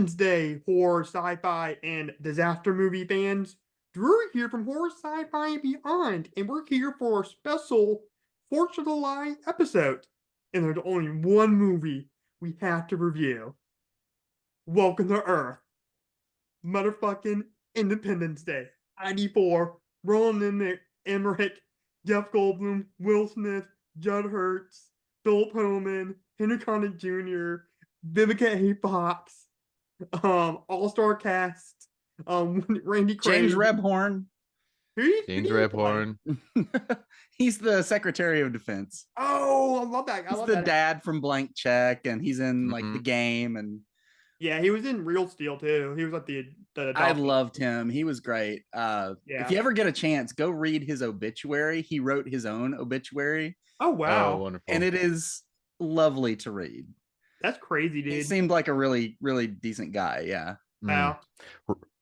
Independence Day, horror, sci-fi, and disaster movie fans. Drew here from Horror, Sci-Fi, and Beyond, and we're here for a special 4th of July episode. And there's only one movie we have to review. Welcome to Earth. Motherfucking Independence Day. 94, Roland Emmerich, Jeff Goldblum, Will Smith, Judd Hurts, Philip Pullman, Henry Connick Jr., Vivica A. Fox, all-star cast, Randy Quaid. James Rebhorn. James Rebhorn. He's the Secretary of Defense. Oh, I love that guy. He's the dad from Blank Check, and he's in like the game, and yeah, he was in Real Steel too. He was like the I loved him. He was great. If you ever get a chance, go read his obituary. He wrote his own obituary. Oh wow. Oh, wonderful. And it is lovely to read. That's crazy, dude. He seemed like a really, really decent guy. Yeah. Wow.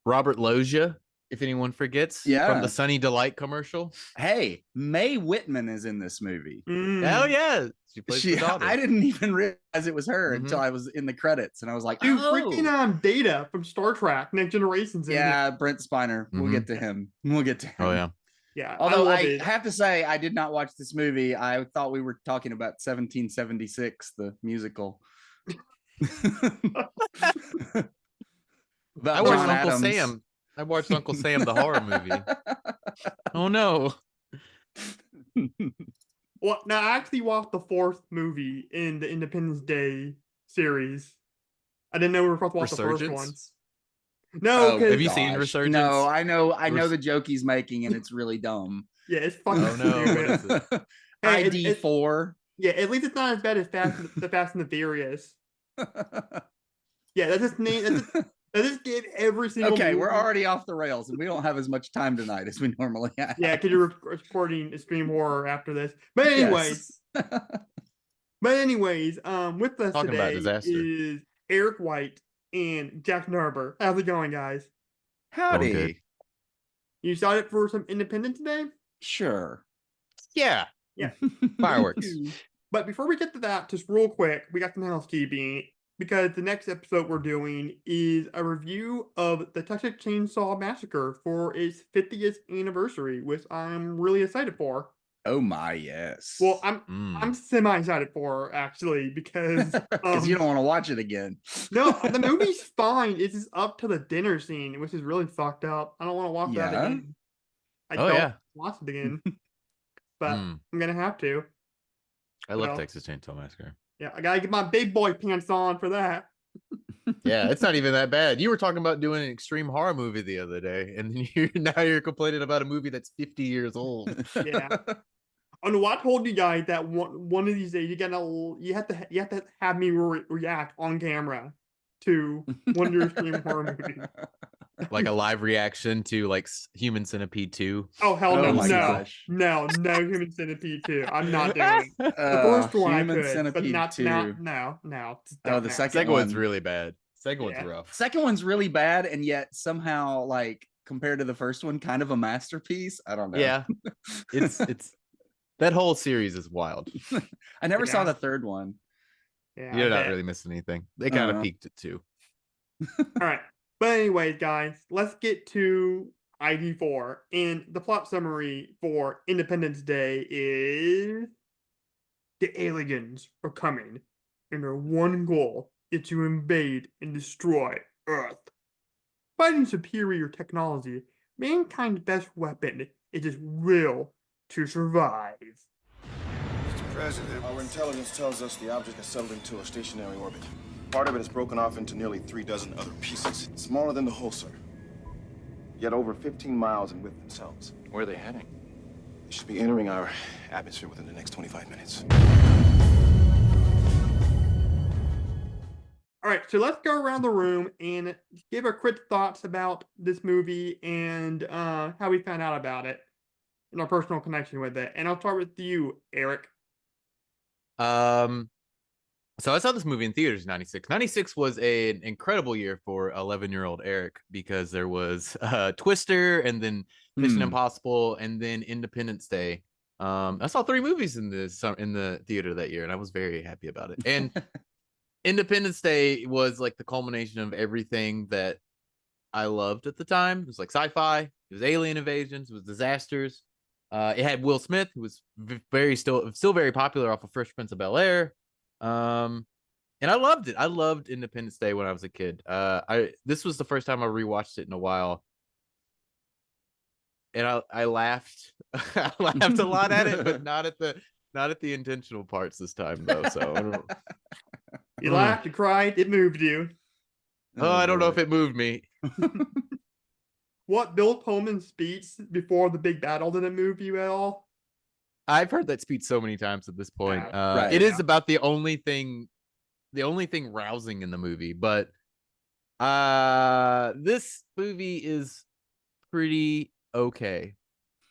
Robert Loggia, if anyone forgets, from the Sunny Delight commercial. Hey, Mae Whitman is in this movie. Hell yeah. She plays the daughter. I didn't even realize it was her until I was in the credits, and I was like, dude, freaking Data from Star Trek Next Generations. Yeah, Brent Spiner. We'll get to him. Oh yeah. Yeah. Although I have to say, I did not watch this movie. I thought we were talking about 1776, the musical. I watched Uncle Sam. I watched Uncle Sam, the horror movie. Oh no. Well, now I actually watched the 4th movie in the Independence Day series. I didn't know we were supposed to watch the first ones. No, have you seen Resurgence? No, I know the joke he's making, and it's really dumb. Yeah, it's fucking stupid. What is it? ID4. Yeah, at least it's not as bad as Fast and the Furious. Yeah, that's just name. That just gave every single. Okay, movie. We're already off the rails, and we don't have as much time tonight as we normally have. Yeah, because you're recording Extreme Horror after this. But anyways, with us Talking today about disaster is Eric White and Jack Narber. How's it going, guys? Howdy. You excited for some Independence Day? Sure. Yeah. Yeah. Fireworks. But before we get to that, just real quick, we got some housekeeping. Because the next episode we're doing is a review of the Texas Chainsaw Massacre for its 50th anniversary, which I'm really excited for. Oh my, yes. Well, I'm semi-excited for, actually, because you don't want to watch it again. No, the movie's fine. It's just up to the dinner scene, which is really fucked up. I don't want to watch that again. I don't watch it again. But I'm going to have to. I love Texas Chainsaw Massacre. Yeah, I gotta get my big boy pants on for that. Yeah, it's not even that bad. You were talking about doing an extreme horror movie the other day, and now you're complaining about a movie that's 50 years old. Yeah. Oh no, I told you guys that one of these days you have to have me react on camera to one of your extreme horror movies. Like a live reaction to like Human Centipede 2. Oh hell no, no Human Centipede 2. I'm not doing it. The first one I could, but not 2. No. Oh, the second one's really bad. Second one's rough. Second one's really bad, and yet somehow, like, compared to the first one, kind of a masterpiece. I don't know. Yeah, it's that whole series is wild. I never saw the third one. Yeah, you're not really missing anything. They kind of peaked it too. All right. But anyways, guys, let's get to ID4. And the plot summary for Independence Day is the aliens are coming, and their one goal is to invade and destroy Earth. Fighting superior technology, mankind's best weapon is its will to survive. Mr. President, our intelligence tells us the object has settled into a stationary orbit. Part of it is broken off into nearly 3 dozen other pieces, smaller than the whole, sir. Yet over 15 miles in width themselves. Where are they heading? They should be entering our atmosphere within the next 25 minutes. All right, so let's go around the room and give our quick thoughts about this movie and how we found out about it and our personal connection with it. And I'll start with you, Eric. So I saw this movie in theaters in 96. 96 was an incredible year for 11-year-old Eric because there was Twister and then Mission Impossible and then Independence Day. I saw 3 movies in the theater that year, and I was very happy about it. And Independence Day was like the culmination of everything that I loved at the time. It was like sci-fi, it was alien invasions, it was disasters. It had Will Smith, who was still very popular off of Fresh Prince of Bel-Air. And I loved it. I loved Independence Day when I was a kid. This was the first time I rewatched it in a while. And I laughed. I laughed a lot at it, but not at the intentional parts this time though. So I don't. You laughed, you cried, it moved you. I don't know if it moved me. What Bill Pullman's speech before the big battle didn't move you at all? I've heard that speech so many times at this point. Right, it is about the only thing rousing in the movie, but this movie is pretty okay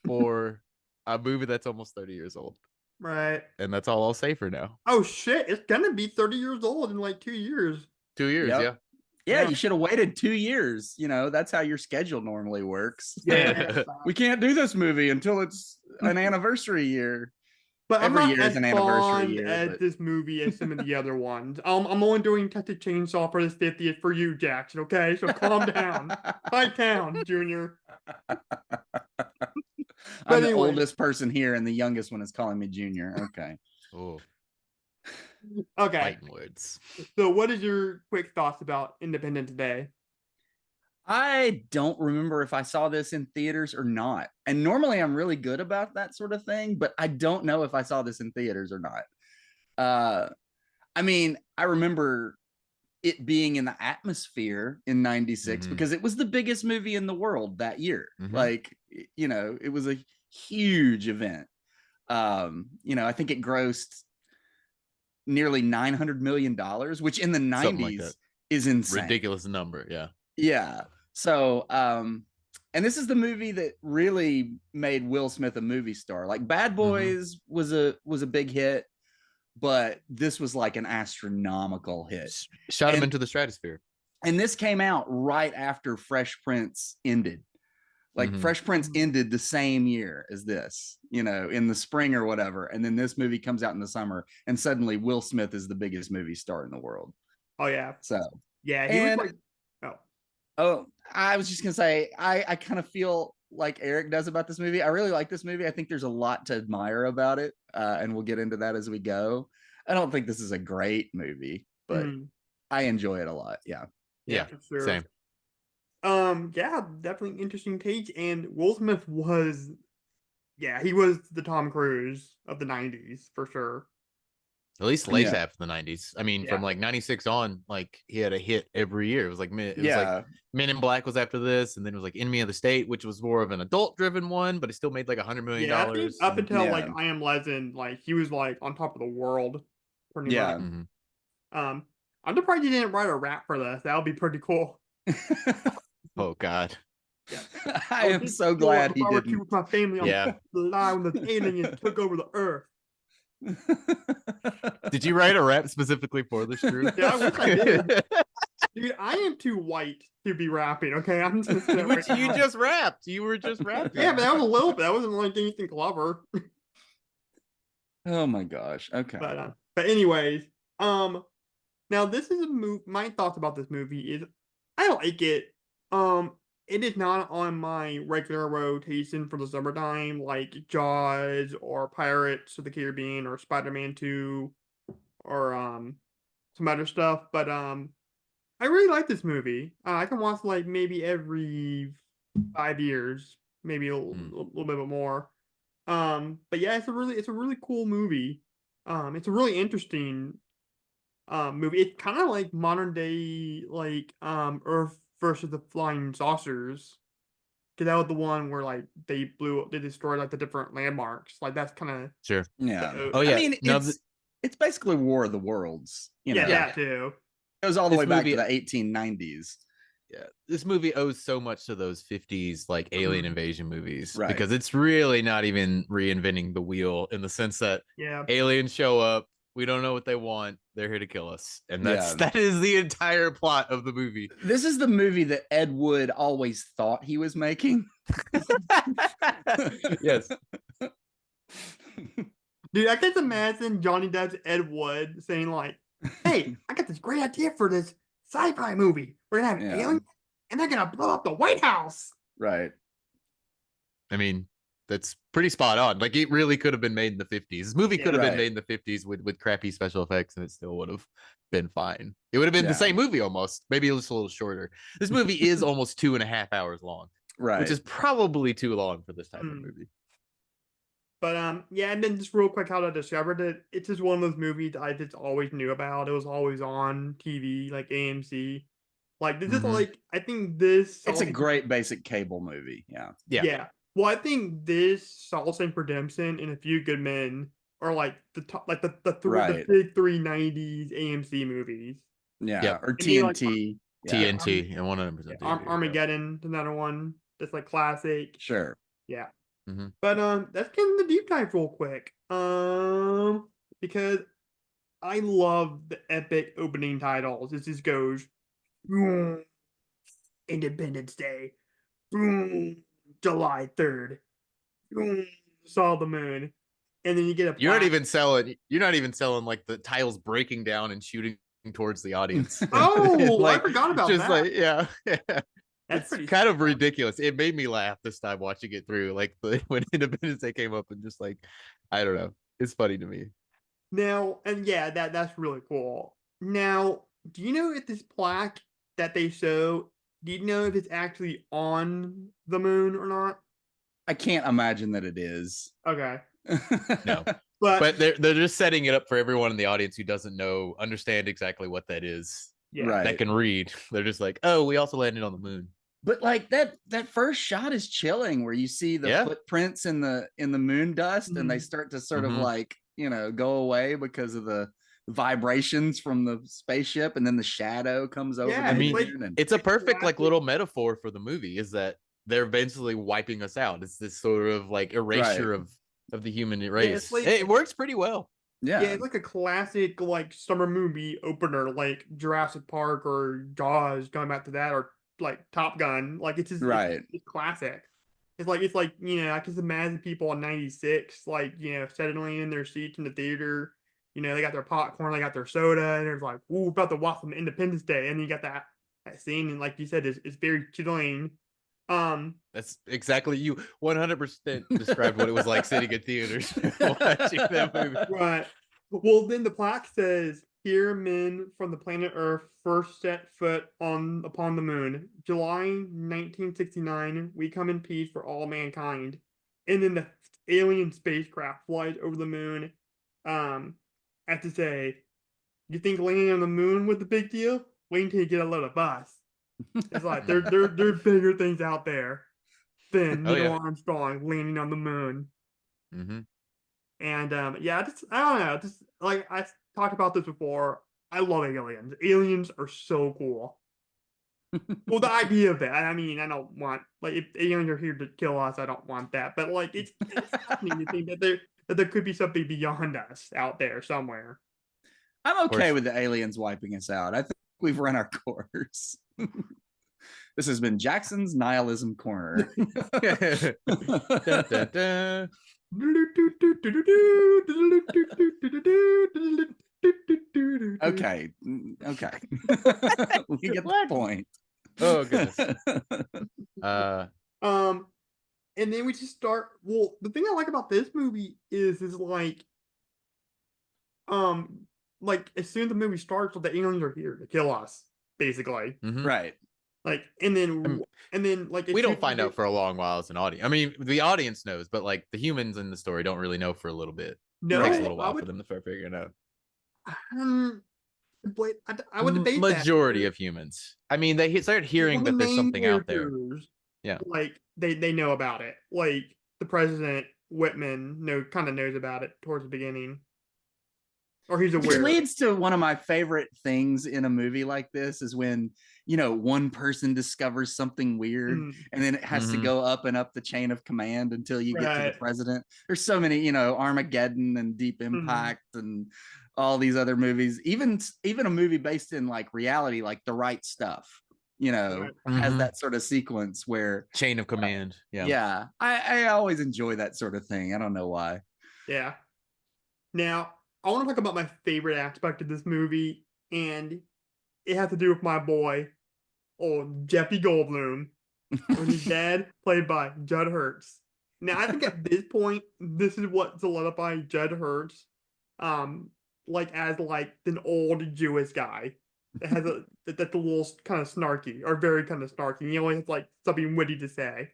for a movie that's almost 30 years old. Right. And that's all I'll say for now. Oh shit, it's gonna be 30 years old in like 2 years. 2 years, Yep. Yeah, you should have waited 2 years. You know, that's how your schedule normally works. Yeah. We can't do this movie until it's an anniversary year. But Every I'm year not is as an anniversary fond year, as but- this movie as some of the other ones. I'm only doing Texas Chainsaw for this 50th for you, Jackson, okay? So calm down. Pipe down, Junior. I'm the anyway. oldest person here, and the youngest one is calling me Junior. Okay. Oh, Okay. fighting words. So what is your quick thoughts about Independence Day? I don't remember if I saw this in theaters or not. And normally I'm really good about that sort of thing, but I don't know if I saw this in theaters or not. I mean, I remember it being in the atmosphere in 96 because it was the biggest movie in the world that year. Like, you know, it was a huge event. You know, I think it grossed nearly $900 million, which in the 90s is insane. Ridiculous number. Yeah. Yeah. So, and this is the movie that really made Will Smith a movie star. Like Bad Boys was a big hit, but this was like an astronomical hit. Shot him into the stratosphere. And this came out right after Fresh Prince ended. Like Fresh Prince ended the same year as this, you know, in the spring or whatever. And then this movie comes out in the summer, and suddenly Will Smith is the biggest movie star in the world. Oh yeah. So yeah, he was like Oh, I was just gonna say, I kind of feel like Eric does about this movie. I really like this movie. I think there's a lot to admire about it, and we'll get into that as we go. I don't think this is a great movie, but I enjoy it a lot. Yeah, for sure. Same. Yeah, definitely interesting take. And Will Smith was, he was the Tom Cruise of the 90s for sure. At least the late half of the 90s. I mean, from like 96 on, like he had a hit every year. It was like like Men in Black was after this, and then it was like Enemy of the State, which was more of an adult-driven one, but it still made like $100 million. Yeah, I think up until like I Am Legend, like he was like on top of the world. Pretty much. I'm surprised he didn't write a rap for this. That would be pretty cool. Oh God. Yeah. I am so glad he didn't. With my family on the line when the aliens took over the earth. Did you write a rap specifically for this, Drew? Yeah, I wish I did. Dude, I am too white to be rapping, okay? I'm just you just rapped. You were just rapping. Yeah, but that was a little bit. That wasn't like anything clever. Oh my gosh. Okay. But anyways, now this is a movie. My thoughts about this movie is I like it. It is not on my regular rotation for the summertime, like Jaws or Pirates of the Caribbean or Spider-Man 2 or some other stuff. But I really like this movie. I can watch like maybe every 5 years, maybe a little bit more. But yeah, it's a really cool movie. It's a really interesting movie. It's kind of like modern day like Earth versus the Flying Saucers. Cause that was the one where like they destroyed like the different landmarks. Like that's kind of sure. Yeah. Oh yeah. I mean, it's basically War of the Worlds. You know? Yeah, too. It goes all the way back to the 1890s. Yeah, this movie owes so much to those 50s like alien invasion movies, right? Because it's really not even reinventing the wheel in the sense that aliens show up, we don't know what they want, they're here to kill us, and that is the entire plot of the movie. This is the movie that Ed Wood always thought he was making. Yes. Dude, I can imagine Johnny Depp's Ed Wood saying like, hey, I got this great idea for this sci-fi movie. We're gonna have Yeah. aliens, and they're gonna blow up the White House. Right. I mean, that's pretty spot on. Like, it really could have been made in the 50s. This movie could have been Right. made in the 50s with crappy special effects, and it still would have been fine. It would have been the Yeah. same movie almost, maybe just a little shorter. This movie is almost 2.5 hours long, Right. which is probably too long for this type of Mm. movie. But yeah, and then just real quick, how I discovered it. It's just one of those movies I just always knew about. It was always on TV, like AMC. Like this is Mhm. like I think this. It's a Shawshank- great basic cable movie. Yeah. Yeah. Well, I think this Shawshank Redemption and A Few Good Men are like the top, like the Right. big three '90s AMC movies. Yeah. Yep. Or And then, like, TNT. Yeah. TNT and 100% Yeah, TNT. Armageddon, another one that's like classic. Sure. Yeah. Mhm. But let's get into the deep dive real quick. Because I love the epic opening titles. It just goes boom, Independence Day, boom, July 3rd, boom, saw the moon. And then you get a You're not plaque. even selling. You're not even selling like the tiles breaking down and shooting towards the audience. Oh, Like, I forgot about just that. like yeah. That's It's pretty kind of smart. ridiculous. It made me laugh this time watching it through. Like when Independence Day came up and just like, I don't know. It's funny to me. Now, and yeah, that's really cool. Now, do you know if this plaque that they show, do you know if it's actually on the moon or not? I can't imagine that it is. Okay. No. But But they're just setting it up for everyone in the audience who doesn't understand exactly what that is. yeah. Right. That can read. They're just like, oh, we also landed on the moon. But like that first shot is chilling, where you see the Yeah. footprints in the moon dust, and they Mhm. start to sort of Mhm. like, go away because of the vibrations from the spaceship, and then the shadow comes over. Yeah, the I mean, moon and It's a It's perfect like classic. little metaphor for the movie is that they're eventually wiping us out. It's this sort of like erasure of the human race. like- It works pretty well. Yeah, yeah, it's like a classic like summer movie opener, like Jurassic Park or Jaws, going back to that, or like Top Gun. Like it's just Right. it's classic. It's like I can just imagine people in '96, like settling in their seats in the theater. They got their popcorn, they got their soda, and they're like, "Ooh, about to watch some Independence Day," and you got that scene, and like you said, it's very chilling. That's exactly you 100% described what it was like sitting in theaters watching that movie. Right. Well, then the plaque says, "Here, men from the planet Earth first set foot upon the moon. July 1969. We come in peace for all mankind." And then the alien spacecraft flies over the moon. I have to say, you think landing on the moon was the big deal? Wait until you get a load of bus. It's like there are bigger things out there than Oh, Neil yeah. Armstrong landing on the moon. Mm-hmm. And yeah, I don't know. Just like I talked about this before, I love aliens. Aliens are so cool. Well, the idea of that. I mean, I don't want like if aliens are here to kill us, I don't want that. But like, it's fascinating to think that there could be something beyond us out there somewhere. I'm okay course. with the aliens wiping us out. I think we've run our course. This has been Jackson's Nihilism Corner. Dun, dun, dun. Okay. Okay. We get the point. Oh goodness. Uh, And then we just start. Well, the thing I like about this movie is like as soon as the movie starts, the aliens are here to kill us, basically. mhm. Right. Like, and then like as We soon don't as find they- out for a long while as an audience. I mean, the audience knows, but like the humans in the story don't really know for a little bit. No, It takes a Right. little I while for would. them to start figuring it out. But I would debate that. Majority of humans. I mean, they start hearing Well, the that there's main something out there. characters, Yeah. like they know about it. Like the president Whitman kind of knows about it towards the beginning, or he's Which aware. leads to one of my favorite things in a movie like this is when, one person discovers something weird Mm, and then it has to Mhm. go up and up the chain of command until you get to the Right. president. There's so many, Armageddon and Deep Impact and all these other movies. Even a movie based in like reality, like The Right Stuff, has Mhm. that sort of sequence where Chain of command. Yeah. I always enjoy that sort of thing. I don't know why. yeah. Now I want to talk about my favorite aspect of this movie, and it has to do with my boy, old Jeffy Goldblum, with his dad, played by Judd Hirsch. Now, I think at this point, this is what solidified Judd Hirsch, like as like an old Jewish guy that has that's a little kind of snarky or very kind of snarky. He always has like something witty to say.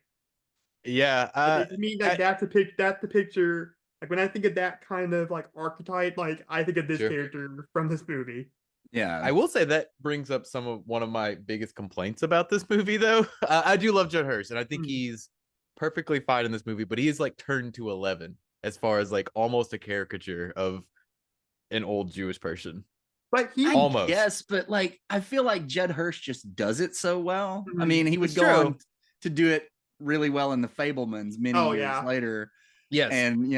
Yeah. To me, like that's the picture. Like when I think of that kind of like archetype, like I think of this Sure. character from this movie. Yeah. I will say that brings up one of my biggest complaints about this movie, though. I do love Judd Hirsch, and I think he's perfectly fine in this movie, but he is like turned to 11 as far as like almost a caricature of an old Jewish person. But he Almost. Yes, but like I feel like Judd Hirsch just does it so well. I Mhm. mean, he would It's go true. on to do it really well in The Fabelmans many Oh, years yeah. later, Yes. and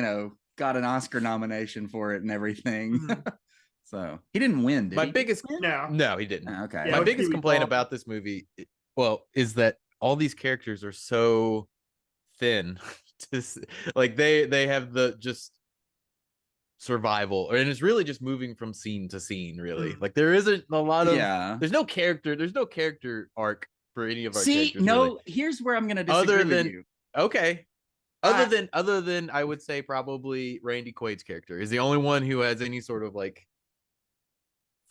got an Oscar nomination for it and everything. Mhm. So he didn't win. Did My he? biggest no. he didn't. Oh, okay. Yeah, My with biggest Pee-wee complaint Ball. about this movie, is that all these characters are so thin. Like they have the just survival, and it's really just moving from scene to scene. Really, like there isn't a lot of there's no character arc for any of our See, characters. no, really. here's where I'm gonna disagree Other with than you. okay. I- Other than I would say probably Randy Quaid's character is the only one who has any sort of like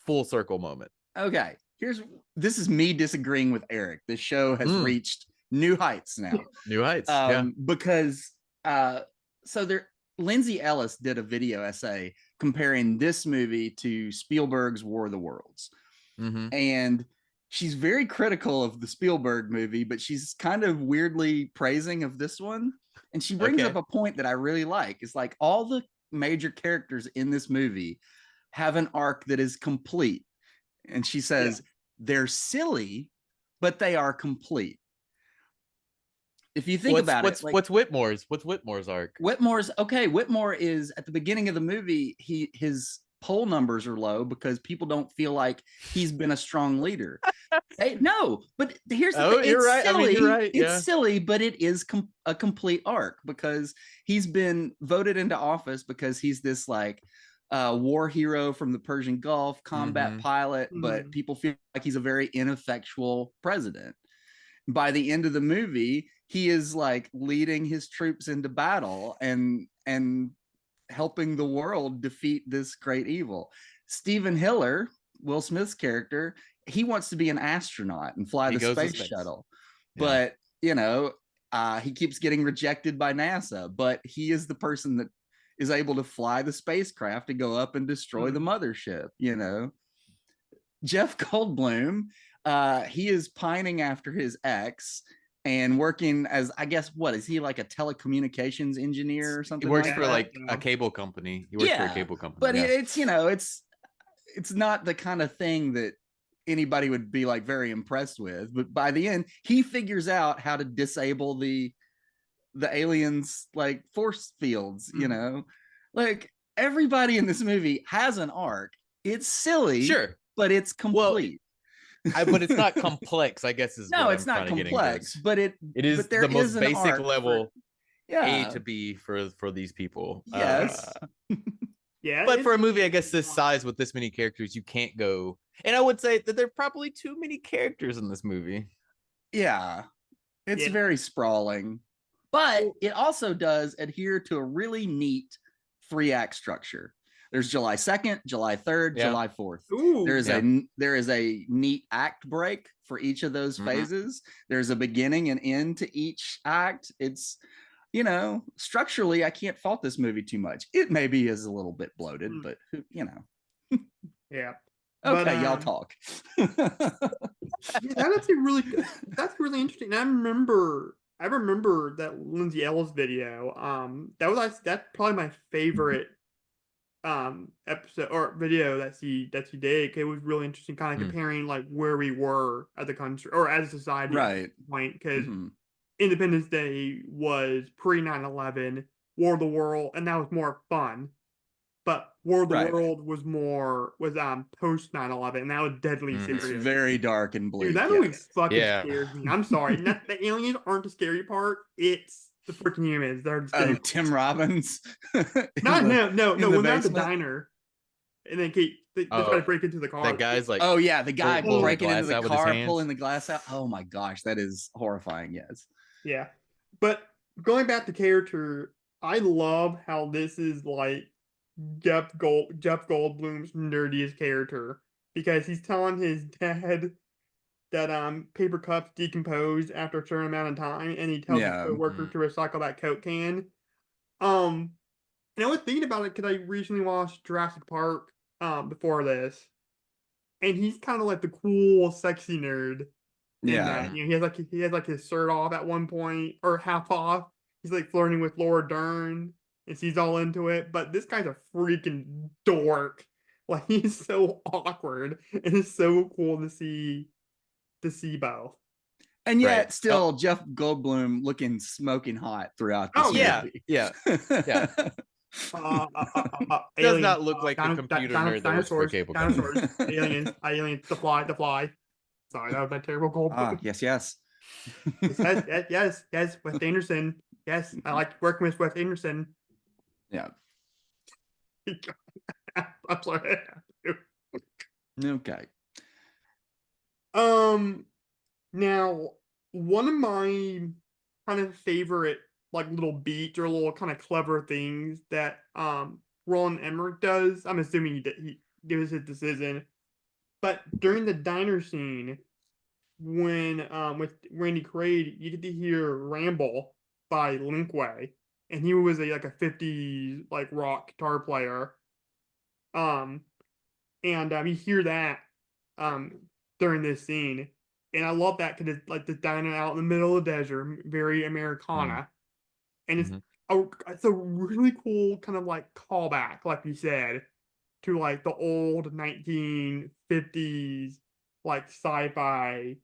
full circle moment. Okay, this is me disagreeing with Eric. This show has reached new heights now. New heights. Because Lindsay Ellis did a video essay comparing this movie to Spielberg's War of the Worlds. And she's very critical of the Spielberg movie, but she's kind of weirdly praising of this one. And she brings up a point that I really like. It's like all the major characters in this movie have an arc that is complete. And she says they're silly, but they are complete. If you think about it, what's Whitmore's arc? Whitmore is at the beginning of the movie. His poll numbers are low because people don't feel like he's been a strong leader. No, but here's the thing. You're right. Silly. I mean, you're right. It's silly, but it is a complete arc because he's been voted into office because he's this like war hero from the Persian Gulf, combat pilot, but people feel like he's a very ineffectual president. By the end of the movie, he is like leading his troops into battle and helping the world defeat this great evil. Stephen Hiller, Will Smith's character, he wants to be an astronaut and fly the space shuttle. But, he keeps getting rejected by NASA, but he is the person that is able to fly the spacecraft to go up and destroy the mothership, Jeff Goldblum, he is pining after his ex and working as, I guess, what is he, like a telecommunications engineer or something? He works like for that? like a cable company. He works for a cable company. But it's not the kind of thing that anybody would be like very impressed with. But by the end, he figures out how to disable the aliens like force fields, like everybody in this movie has an arc. It's silly, sure, but it's complete. But it's not complex, I guess. It's not complex, but it is the most basic level A to B for these people. Yes. But for a movie, I guess this size with this many characters, you can't go. And I would say that there are probably too many characters in this movie. Yeah, it's very sprawling, but it also does adhere to a really neat 3-act structure. There's July 2nd, July 3rd, July 4th. There is a neat act break for each of those phases. There's a beginning and end to each act. It's, structurally, I can't fault this movie too much. It maybe is a little bit bloated, but Yeah. Okay, y'all talk. That's really interesting. And I remember that Lindsay Ellis video. That's probably my favorite episode or video that she did. It was really interesting, kind of comparing like where we were as a country or as a society at this point, because Independence Day was pre 9/11, War of the World, and that was more fun. But War of the World was post 9/11, and that was deadly serious. It's very dark and bleak. Dude, that always fucking scares me. I'm sorry. The aliens aren't the scary part. It's the freaking humans. They're Tim Robbins. No. When they're at the diner. and then they try to break into the car. That guy's like, Oh yeah, the guy pulling the breaking into glass the out with his car, hands. pulling the glass out. Oh my gosh, that is horrifying. Yes. Yeah, but going back to character, I love how this is like Jeff Goldblum's nerdiest character because he's telling his dad that paper cups decompose after a certain amount of time, and he tells his Yeah. coworker to recycle that Coke can. And I was thinking about it because I recently watched Jurassic Park before this, and he's kind of like the cool, sexy nerd in Yeah. that. You know, he has like his shirt off at one point or half off. He's like flirting with Laura Dern, and she's all into it. But this guy's a freaking dork. Like he's so awkward, and it's so cool to see both. And yet, Right. still, Jeff Goldblum looking smoking hot throughout this Oh, yeah. movie. Yeah. Yeah. Does Aliens, not look like the computer nerd that works for cable company. dinosaurs, aliens, the fly. Sorry, that was my terrible Goldblum. Yes. Yes, Wes Anderson. Yes, I like working with Wes Anderson. Yeah. I'm sorry. Okay. Now, one of my kind of favorite like little beats or little kind of clever things that Roland Emmerich does. I'm assuming he gives his decision, but during the diner scene, when with Randy Quaid, you get to hear "Ramble" by Linkway, and he was like a '50s like rock guitar player. And you hear that during this scene, and I love that because it's like the diner out in the middle of the desert, very Americana, and it's a really cool kind of like callback, like you said, to like the old 1950s like sci-fi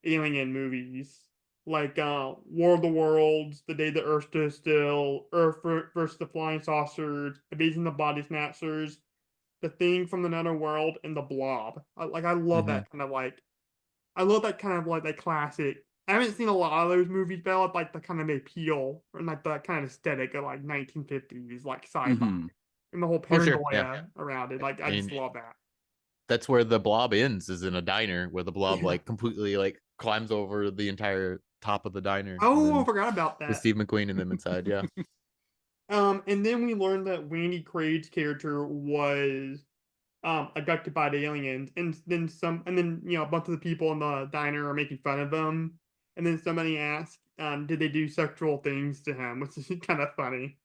alien movies, like War of the Worlds, The Day the Earth Stood Still, Earth versus the Flying Saucers, Invasion of the Body Snatchers, The Thing from Another World, and The Blob. I love that kind of like, I love that kind of like that classic. I haven't seen a lot of those movies, but I love like the kind of appeal and like that kind of aesthetic of like 1950s like sci-fi and the whole Oh, sure, paranoia around it. Like I just love that. That's where The Blob ends, is in a diner where the blob like completely like climbs over the entire top of the diner. Oh, I forgot about that. With Steve McQueen and them inside, yeah. And then we learned that Randy Quaid's character was abducted by the aliens, and then a bunch of the people in the diner are making fun of him, and then somebody asked, did they do sexual things to him, which is kind of funny.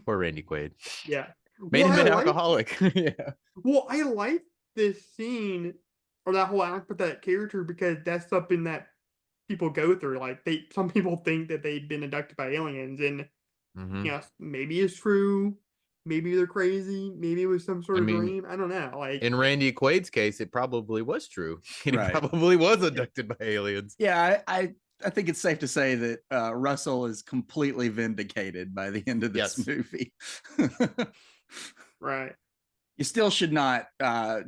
Poor Randy Quaid. Yeah. Made him an alcoholic. Yeah. Well, I like this scene or that whole act with that character because that's something that people go through. Like some people think that they've been abducted by aliens, and maybe it's true. Maybe they're crazy. Maybe it was some sort of dream. I don't know. Like in Randy Quaid's case, it probably was true. He probably was abducted by aliens. Yeah, I think it's safe to say that Russell is completely vindicated by the end of this movie. Right. You still should not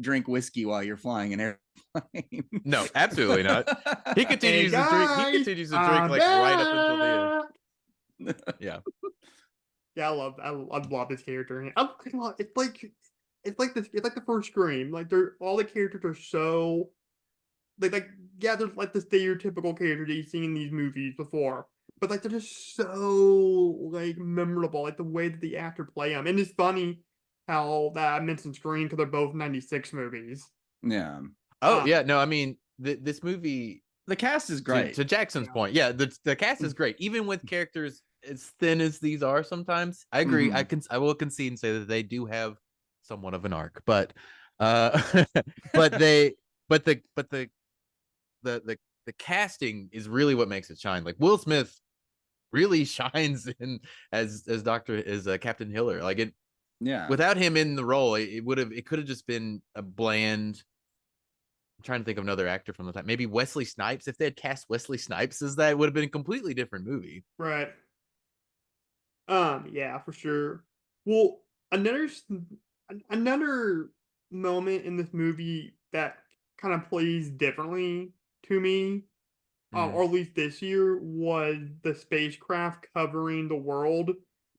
drink whiskey while you're flying an airplane. No, absolutely not. He continues to drink. He continues to drink like right up until the end. Yeah. Yeah, I love this character. It's like the first Scream. Like all the characters are so there's like the stereotypical characters that you've seen in these movies before, but like they're just so like memorable, like the way that the actor play them. And it's funny how that I mentioned Scream because they're both '96 movies. Yeah. Oh yeah, no, I mean this movie, the cast is great. To Jackson's point, yeah, the cast is great, even with characters as thin as these are. Sometimes I agree. I will concede and say that they do have somewhat of an arc, but the casting is really what makes it shine. Like Will Smith really shines in as Captain Hiller. Like it, without him in the role, it could have just been a bland. I'm trying to think of another actor from the time. Maybe Wesley Snipes. If they had cast Wesley Snipes as that, it would have been a completely different movie. Right. Yeah, for sure. Well, another moment in this movie that kind of plays differently to me, or at least this year, was the spacecraft covering the world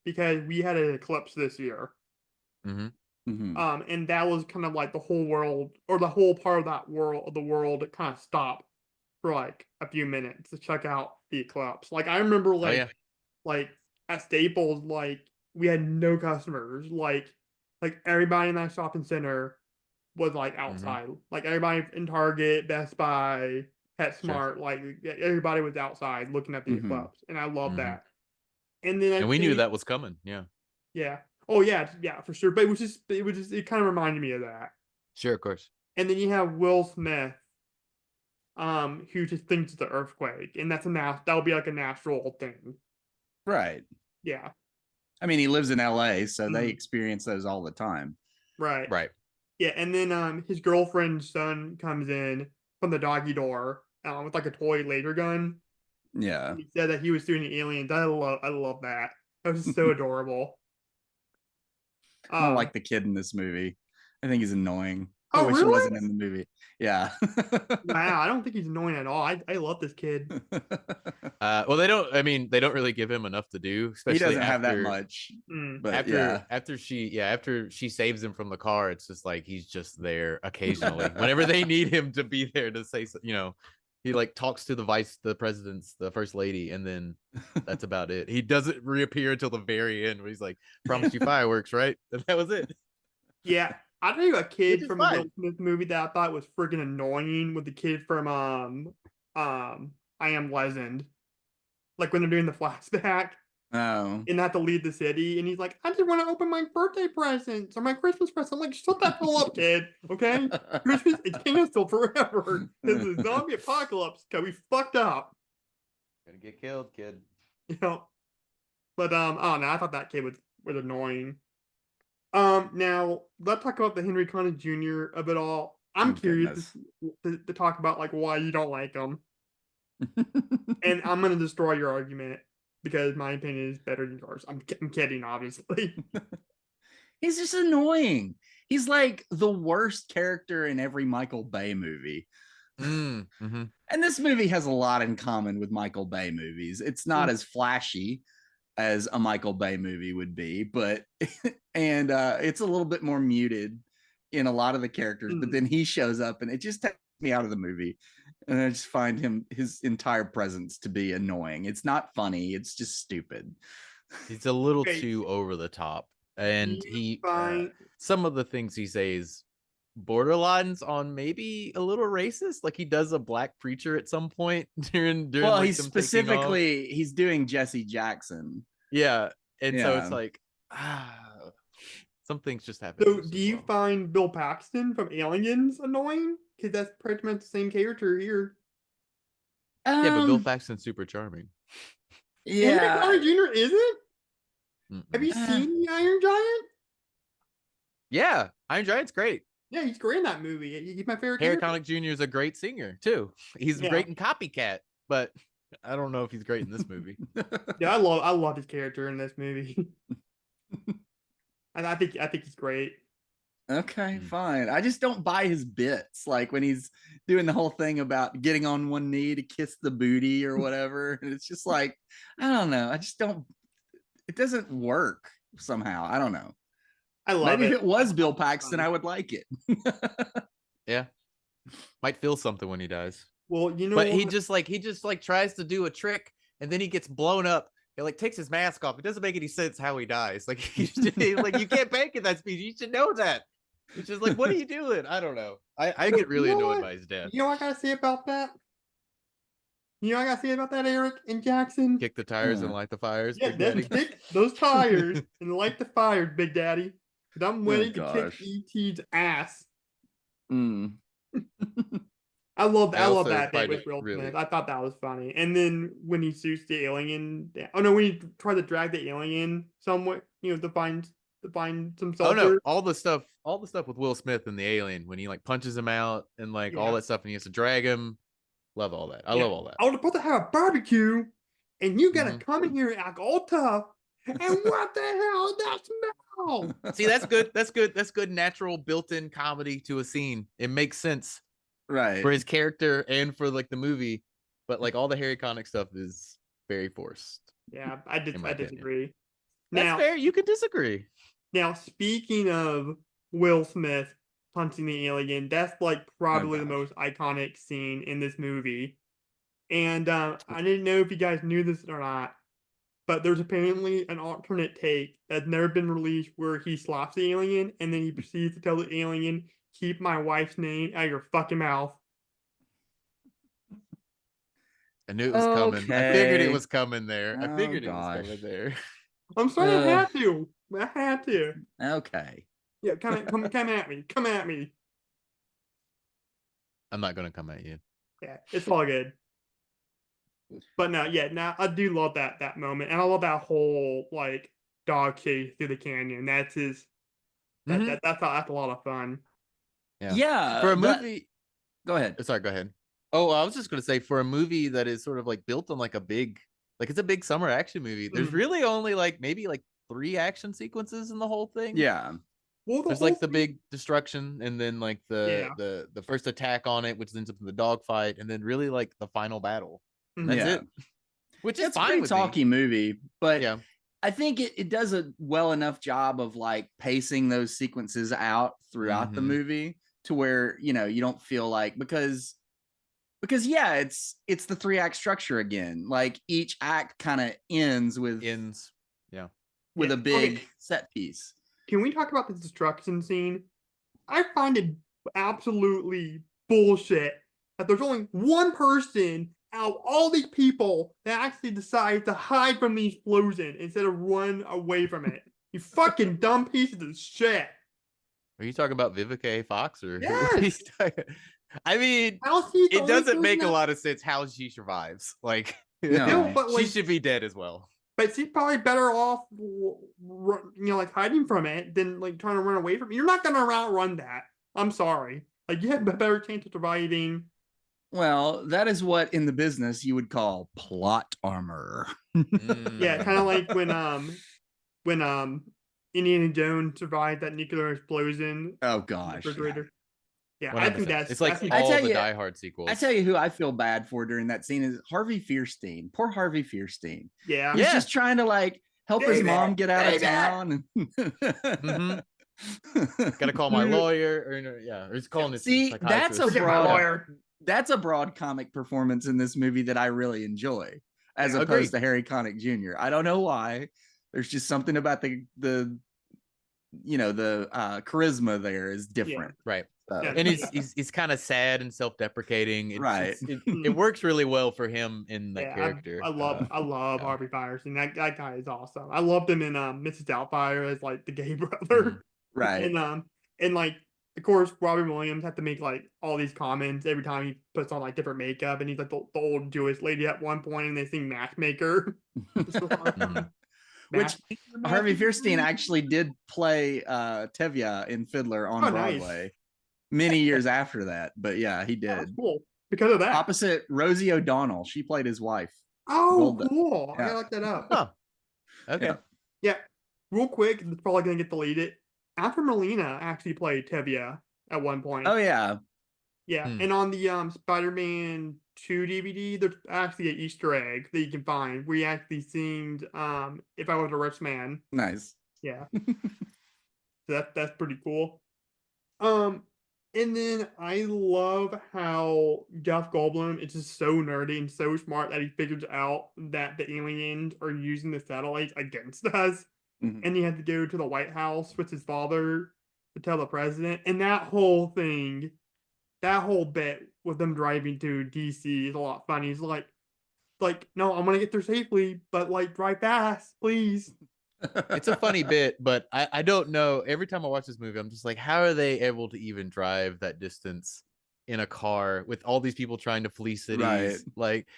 because we had an eclipse this year. Mhm. And that was kind of like the whole world, or the whole part of that world of the world that kind of stopped for like a few minutes to check out the eclipse. Like I remember Oh yeah. like at Staples, like we had no customers. Like everybody in that shopping center was like Hmm. outside. Like everybody in Target, Best Buy, Sure. PetSmart, like everybody was outside looking at the Mhm. eclipse, and I love Hmm. that. And then I And we knew think, that was coming. Yeah. yeah, oh yeah, yeah, for sure. But it kind of reminded me of that. Sure, of course. And then you have Will Smith, who just thinks it's an earthquake, and that'll be like a natural thing. Right. Yeah, I mean, he lives in LA, so they mm, experience those all the time. right. Right. Yeah, and then his girlfriend's son comes in from the doggy door with like a toy laser gun. Yeah. And he said that he was doing the aliens. I love that. That was so adorable. I don't Um, like the kid in this movie. I think he's annoying. I oh wish he really? wasn't in the movie. Yeah. Wow, I don't think he's annoying at all. I love this kid. Well, they don't. I mean, they don't really give him enough to do, He especially doesn't have that after much, Mm. but yeah. after she saves him from the car. It's just like he's just there occasionally whenever they need him to be there to say, he like talks to the first lady, and then that's about it. He doesn't reappear until the very end, where he's like, "Promised you fireworks, right?" And that was it, Yeah, I'll tell you a which kid is from a Will fine. Smith movie that I thought was freaking annoying with the kid from I Am Legend. Like when they're doing the flashback Oh. and not to leave the city, and he's like, "I just want to open my birthday presents or my Christmas present." I'm like, shut that hell up, kid. Okay, Christmas is canceled forever because the zombie apocalypse. Cause we fucked up, Gonna get killed, kid. you know. But I don't know. I thought that kid was annoying. Now let's talk about the Henry Connick Jr. of it all. I'm curious Goodness. to talk about like why you don't like him, and I'm gonna destroy your argument because my opinion is better than yours. I'm kidding, obviously. He's just annoying. He's like the worst character in every Michael Bay movie. Mm-hmm. And this movie has a lot in common with Michael Bay movies. It's not as flashy as a Michael Bay movie would be, but and it's a little bit more muted in a lot of the characters, but Mm. then he shows up and it just takes me out of the movie. And I just find his entire presence to be annoying. It's not funny, it's just stupid. He's a little Okay, too over the top, do and you find some of the things he says borderlines on maybe a little racist. Like he does a black preacher at some point during Well, like them taking off. he's doing Jesse Jackson. Yeah, and so it's Yeah. like some things just happen so? just Do as you well. find Bill Paxton from Aliens annoying? Because that's pretty much the same character here. Yeah, but Bill Um, Paxton's super charming. Henry yeah. Connick Jr. isn't? Have Mm-mm. you seen the Iron Giant? Yeah, Iron Giant's great. Yeah, he's great in that movie. He's my favorite Harry character. Connick Jr. is a great singer too. He's Yeah, great in Copycat, but I don't know if he's great in this movie. yeah, I love his character in this movie. I think he's great. Okay, Mm. fine. I just don't buy his bits. Like when he's doing the whole thing about getting on one knee to kiss the booty or whatever. And it's just like, I don't know. I just don't, it doesn't work somehow. I don't know. I love Maybe if it. it was Bill It's Paxton, fun. I would like it. Yeah, might feel something when he dies. Well, you know But he what? just like tries to do a trick, and then he gets blown up. It like takes his mask off. It doesn't make any sense how he dies. Like like you can't bank in that speech. You should know that. It's just like, what are you doing? I don't know. I get really You know annoyed what? by his death. You know what I gotta say about that? You know what I gotta say about that, Eric and Jackson? Kick the tires and Uh, light the fires, Yeah, Big Daddy. kick those tires and light the fires, Big Daddy. Because I'm Oh, ready to kick gosh. ET's ass. Mm. I love I that also bit find with it Will really. Smith. I thought that was funny. And then when he shoots the alien, oh no, when he tried to drag the alien somewhere, to find some Oh no, sulfur. all the stuff with Will Smith and the alien when he like punches him out and like all Yeah, that stuff, and he has to drag him. Love all that. I yeah. love all that. I was supposed to have a barbecue, and you gotta Mhm. come in here and act all tough. And what the hell is that smell? See, that's good. That's good. That's good natural built-in comedy to a scene. It makes sense Right. for his character and for like the movie, but like all the Harry Connick stuff is very forced, Yeah, in my I opinion. disagree. That's Now, fair. You can disagree. now speaking of Will Smith punching the alien. That's like probably the gosh. most iconic scene in this movie. And I didn't know if you guys knew this or not, but there's apparently an alternate take that's never been released where he slaps the alien and then he proceeds to tell the alien, "Keep my wife's name out of your fucking mouth." I knew it was coming. I figured it Okay. was coming there. I Oh, figured it was gosh. coming there. I'm sorry, I Uh. had to. I had to. Okay. Yeah, come at me. Come at me. I'm not gonna come at you. Yeah, it's all good. But no, yeah, now I do love that moment, and I love that whole like dog chase through the canyon. That's his. Mhm. That's a lot of fun. Yeah. For a movie, Go ahead. sorry, go ahead. Oh, I was just gonna say, for a movie that is sort of like built on like it's a big summer action movie. There's Mhm. really only like maybe like 3 action sequences in the whole thing. Yeah. Well, the There's whole like the thing, big destruction, and then like yeah, the first attack on it, which ends up in the dogfight, and then really like the final battle. And that's Yeah. it. Which is It's a fine pretty with me. talky movie, but Yeah. I think it does a well enough job of like pacing those sequences out throughout the Mhm. movie to where, you know, you don't feel like because yeah, it's the 3-act structure again. Like each act kind of ends with Ends. Yeah. a yeah. big Okay, set piece. can we talk about the destruction scene? I find it absolutely bullshit that there's only one person out of all these people that actually decides to hide from the explosion instead of run away from it. You fucking dumb pieces of shit. Are you talking about Vivica A. Fox or who? Yes. I mean, How's he the it only doesn't person make a that? lot of sense how she survives. Like, No, No. but she like, should be dead as well. but she's probably better off, like hiding from it than like trying to run away from it. You're not gonna outrun that. I'm sorry. Like you have a better chance of surviving. Well, that is what in the business you would call plot armor. Yeah, kind of Mm. like when Indiana Jones survived that nuclear explosion Oh in the gosh. refrigerator. Yeah, I think 100%. that's It's like that's I all tell the you- Die Hard sequels. I tell you who I feel bad for during that scene is Harvey Fierstein. Poor Harvey Fierstein. yeah. He's Yeah. just trying to like help his David, mom get out of David! town. Mhm. Gotta call my lawyer, or he's calling his See, that's psychiatrist. a Forget my broad- lawyer. That's a broad comic performance in this movie that I really enjoy, as Yeah, opposed agreed. to Harry Connick Jr. I don't know why. There's just something about the charisma there is different. Right. So, Yeah. And he's kind of sad and self-deprecating. Right. It works really well for him in that Yeah, character. I love yeah. Harvey Firestein. That guy is awesome. I loved him in Mrs. Doubtfire as like the gay brother. Mhm. right. And like of course Robin Williams had to make like all these comments every time he puts on like different makeup, and he's like the old Jewish lady at one point, and they sing Matchmaker. Mhm. Which Matchmaker, Harvey Matchmaker. Fierstein actually did play Tevye in Fiddler on Oh, nice. Broadway many years after that. But yeah, he That's did. cool because of that. Opposite Rosie O'Donnell. She played his wife. Oh, Golda. cool. I Yeah. gotta look that up. Huh. Okay. Yeah. Yeah, real quick, it's probably gonna get deleted. Alfred Molina actually played Tevye at one point. Oh yeah. Yeah, Hmm. and on the Spider-Man 2 DVD, there's actually an Easter egg that you can find. We actually sing "If I Was a Rich Man." Nice. Yeah, so that's pretty cool. And then I love how Jeff Goldblum is just so nerdy and so smart that he figures out that the aliens are using the satellites against us, Mhm. and he had to go to the White House with his father to tell the president. And that whole thing, that whole bit with them driving to DC is a lot funny. He's like, no, I'm gonna get there safely, but like drive fast, please. It's a funny bit, but I don't know. Every time I watch this movie, I'm just like, how are they able to even drive that distance in a car with all these people trying to flee cities? Right. Like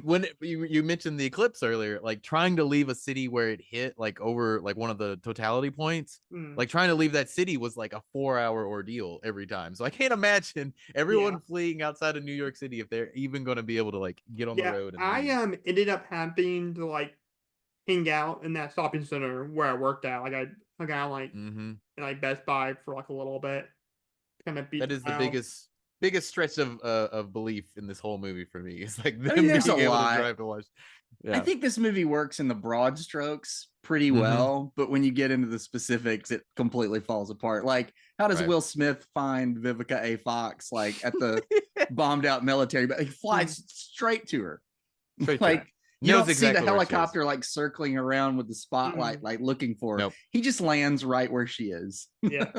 when you mentioned the eclipse earlier, like trying to leave a city where it hit like over like one of the totality points, Mm. like trying to leave that city was like a 4-hour ordeal every time. So I can't imagine everyone fleeing outside of New York City if they're even going to be able to like get on the road. And I leave. ended up having to like hang out in that shopping center where I worked at. Like I hung out like Mhm. in like Best Buy for like a little bit. Kind of beat That is the biggest biggest stretch of belief in this whole movie for me. It's like them I mean, there's being a able lot. to drive to watch. Yeah. I think this movie works in the broad strokes pretty Mhm. well, but when you get into the specifics, it completely falls apart. Like, how does Right. Will Smith find Vivica A. Fox like at the bombed out military? But he flies straight to her. Straight to Like her. you Knows don't see the exactly where she is. helicopter like circling around with the spotlight, like looking for her. Nope. He just lands right where she is. Yeah.